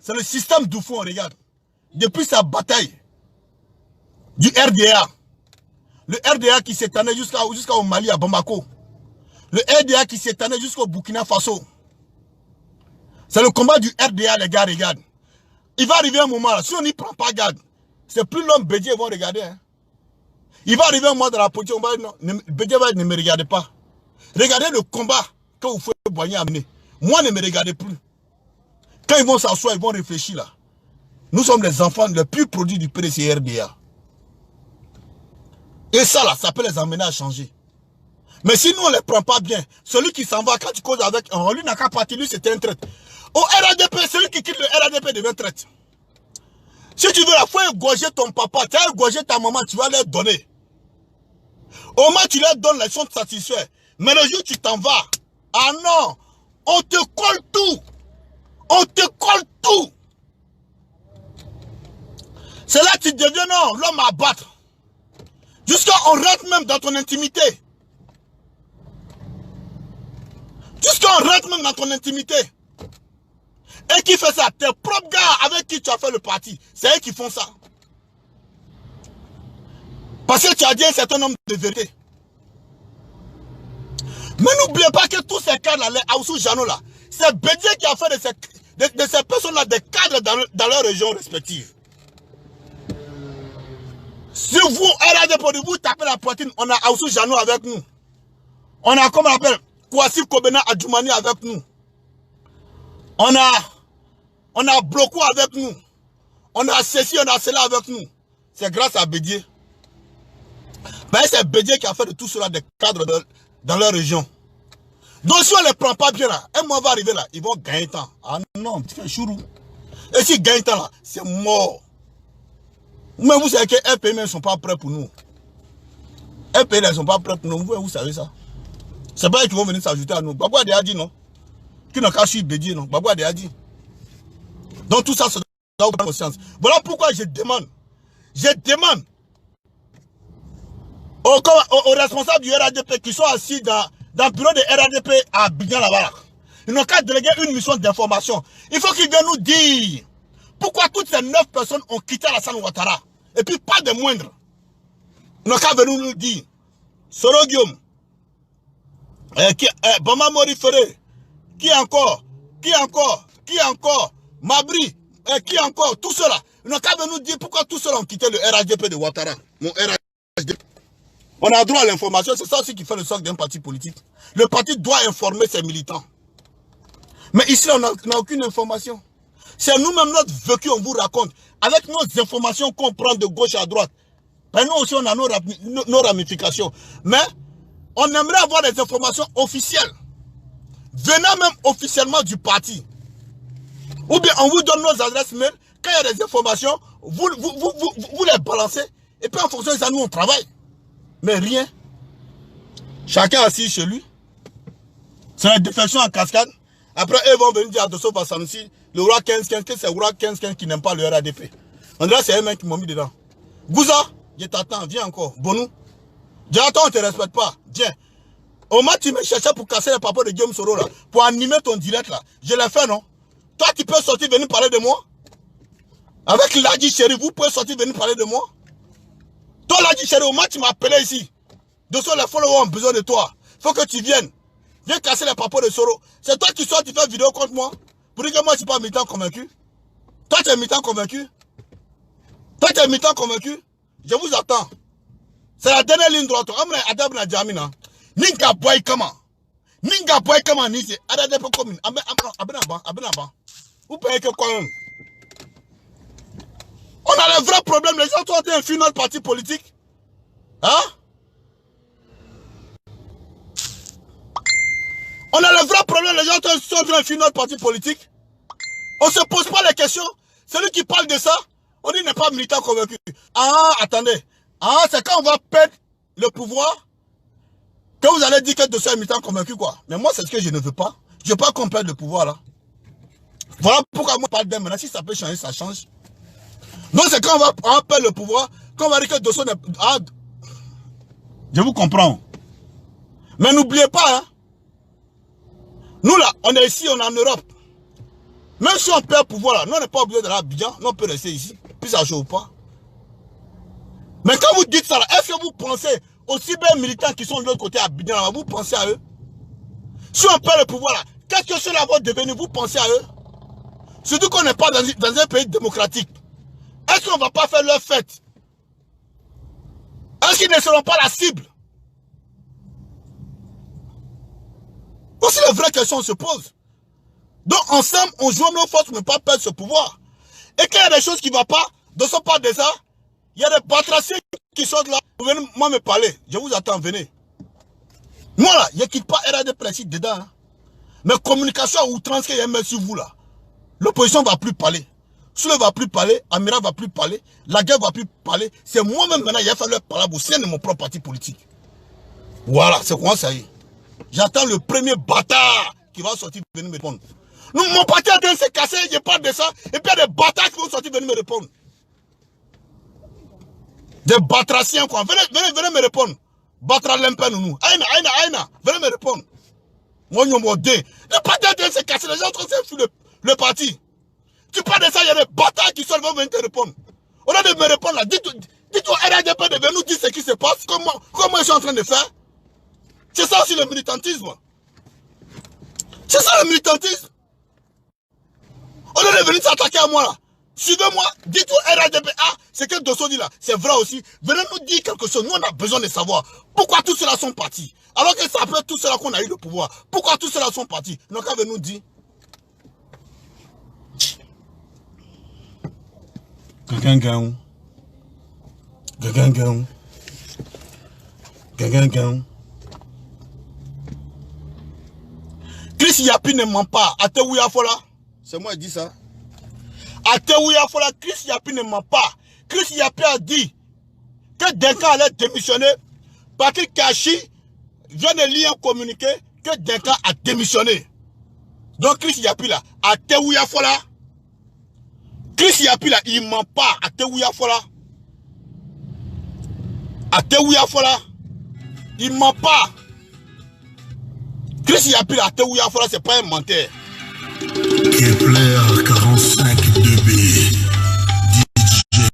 C'est le système du fond, on regarde. Depuis sa bataille du RDA. Le RDA qui s'étendait jusqu'au Mali, à Bamako. Le RDA qui s'étendait jusqu'au Burkina Faso. C'est le combat du RDA, les gars, regarde. Il va arriver un moment là, si on n'y prend pas garde, c'est plus l'homme Bédié vont regarder. Hein. Il va arriver un moment dans la politique, on va dire non, Bédié ne me regardez pas. Regardez le combat que vous faites Boigny amener. Moi, ne me regardez plus. Quand ils vont s'asseoir, ils vont réfléchir là. Nous sommes les enfants les plus produits du PDC RDA. Et ça là, ça peut les amener à changer. Mais si nous on ne les prend pas bien, celui qui s'en va, quand tu causes avec un, lui n'a qu'à partir, lui c'était un traître. Au RADP, celui qui quitte le RADP devient traître. Si tu veux la fois égorger ton papa, tu as égorgé ta maman, tu vas leur donner. Au moins tu leur donnes, ils sont satisfaits. Mais le jour où tu t'en vas, ah non, on te colle tout. On te colle tout. C'est là que tu deviens non, l'homme à battre. Jusqu'à on rentre même dans ton intimité. Jusqu'à on rentre même dans ton intimité. Et qui fait ça? Tes propres gars avec qui tu as fait le parti. C'est eux qui font ça. Parce que tu as dit un certain nombre de vérités. Mais n'oubliez pas que tous ces cadres-là, les Aoussou Jano là, c'est Bédié qui a fait de ces personnes-là des cadres dans leur région respective. Si vous, RADP, vous tapez la poitrine, on a Aoussou Jano avec nous. On a, comment on appelle, Kouassi Kobena Adjoumani avec nous. On a Bloko avec nous. On a ceci, on a cela avec nous. C'est grâce à Bédié. Ben, c'est Bédié qui a fait de tout cela des cadres dans leur région. Donc si on ne les prend pas bien là, un mois va arriver là, ils vont gagner temps. Ah non, tu fais chourou. Et s'ils gagnent temps là, c'est mort. Mais vous savez que FPM ne sont pas prêts pour nous. Un pays, ils ne sont pas prêts pour nous, vous savez ça. C'est pas eux qui vont venir s'ajouter à nous. Babou a déjà dit non. Qui n'a qu'à suivre Bédier, non. Babou a déjà dit. Donc tout ça, c'est dans votre conscience. Voilà pourquoi je demande aux responsables du RADP qui sont assis dans le bureau de RADP à Abidjan là-bas. Ils n'ont qu'à déléguer une mission d'information. Il faut qu'ils viennent nous dire pourquoi toutes ces 9 personnes ont quitté Alassane Ouattara. Et puis pas de moindre. Ils n'ont qu'à venir nous dire. Soro Guillaume, Bama Mori Ferré, qui encore, Mabri, qui encore, tout cela. Ils n'ont qu'à venir nous dire pourquoi tous ceux-là ont quitté le RADP de Ouattara. Mon RADP. On a droit à l'information, c'est ça aussi qui fait le socle d'un parti politique. Le parti doit informer ses militants. Mais ici, on n'a aucune information. C'est nous-mêmes notre vécu, on vous raconte. Avec nos informations qu'on prend de gauche à droite. Ben nous aussi, on a nos ramifications. Mais on aimerait avoir des informations officielles. Venant même officiellement du parti. Ou bien on vous donne nos adresses mail. Quand il y a des informations, vous les balancez. Et puis en fonction de ça, nous on travaille. Mais rien. Chacun assis chez lui. C'est la défection en cascade. Après, eux vont venir dire à Dosso Vassanusi, le roi 15-15, que c'est le roi 15-15 qui n'aime pas le RADP. On dirait que c'est eux-mêmes qui m'ont mis dedans. Gouza, je t'attends, viens encore. Bonou. Jonathan, on ne te respecte pas. Viens. Au moins, tu me cherchais pour casser les papas de Guillaume Soro là. Pour animer ton direct là. Je l'ai fait, non? Toi, tu peux sortir, venir parler de moi? Avec Ladi Chéri, vous pouvez sortir, venir parler de moi? Toi, Ladi Chéri, au moins, tu m'as appelé ici. Dosso, les followers ont besoin de toi. Faut que tu viennes. Viens casser les papas de Soro. C'est toi qui sors, tu fais vidéo contre moi. Pour dire que moi, je ne suis pas militant convaincu. Toi, tu es militant convaincu. Toi, tu es militant convaincu. Je vous attends. C'est la dernière ligne droite. Adabna Djamina. Ninga boy kama. Ninga boy kama nisi. Adadepo commune. Abenaba. Vous payez que quoi même? On a les vrais problèmes. Les gens ont un final parti politique. Hein? On a les vrais problèmes. Les gens sont en train de finir notre parti politique. On ne se pose pas les questions. Celui qui parle de ça, on dit qu'il n'est pas militant convaincu. Ah, attendez. Ah, c'est quand on va perdre le pouvoir que vous allez dire que de ça est militant convaincu, quoi. Mais moi, c'est ce que je ne veux pas. Je ne veux pas qu'on perde le pouvoir, là. Voilà pourquoi moi, je parle d'un. Maintenant, si ça peut changer, ça change. Donc, c'est quand on va perdre le pouvoir, qu'on va dire que de ça n'est... Ah, je vous comprends. Mais n'oubliez pas, hein. Nous, là, on est ici, on est en Europe. Même si on perd le pouvoir, là, nous, on n'est pas obligé d'aller à Abidjan, nous, on peut rester ici. Puis ça joue pas. Mais quand vous dites ça, est-ce que vous pensez aux cyber-militants qui sont de l'autre côté à Abidjan, là, vous pensez à eux? Si on perd le pouvoir, là, qu'est-ce que cela va devenir? Vous pensez à eux? Surtout qu'on n'est pas dans un pays démocratique. Est-ce qu'on ne va pas faire leur fête? Est-ce qu'ils ne seront pas la cible? Voici les vraies questions se posent. Donc ensemble, on joue nos forces pour ne pas perdre ce pouvoir. Et quand il y a des choses qui ne vont pas, de ce pas de ça, il y a des batraciens qui sont là. Vous venez moi me parler. Je vous attends, venez. Moi là, je ne quitte pas RAD principe dedans. Hein. Mais communication à outrance qu'il y a même sur vous là. L'opposition ne va plus parler. Soule ne va plus parler, Amira ne va plus parler, la guerre ne va plus parler. C'est moi-même maintenant, il a fallu parler au sein de mon propre parti politique. Voilà, c'est quoi ça y est. J'attends le premier bâtard qui va sortir venir me répondre. Nous, mon parti a train de se casser, je parle de ça, et puis il y a des bâtards qui vont sortir venir me répondre. Des batraciens quoi. Venez me répondre. Batra l'impen nous. Aïna, venez me répondre. Moi, nous sommes deux. Les partis ont train de se casser, les gens sont sur le parti. Tu parles de ça, il y a des bâtards qui sont venir te répondre. Au lieu de me répondre là, dites-toi RADP de venir nous dire ce qui se passe, comment ils sont en train de faire. C'est ça aussi le militantisme. C'est ça le militantisme. Au lieu de venir s'attaquer à moi là, suivez-moi, dites-vous RADP, c'est que Dosso dit là, c'est vrai aussi. Venez nous dire quelque chose, nous on a besoin de savoir pourquoi tous ceux-là sont partis. Alors que c'est après tout cela qu'on a eu le pouvoir. Pourquoi tous ceux-là sont partis? Donc quand nous dire. Quelqu'un. Chris Yapi ne ment pas. Atewuya Fola. C'est moi qui dis ça. Atewuya Fola, Chris Yapi ne ment pas. Chris Yapi a dit que Duncan allait démissionner Patrick Kachi vient de lire un communiqué que Duncan a démissionné. Donc Chris Yapila a Tewuya Fola. Chris Yapila, il ment pas à Tewuya Fola. À Tewuya Fola. Il ment pas. Chris Yapila à Tewuya Fola, c'est pas un menteur. Kepler 45 2B.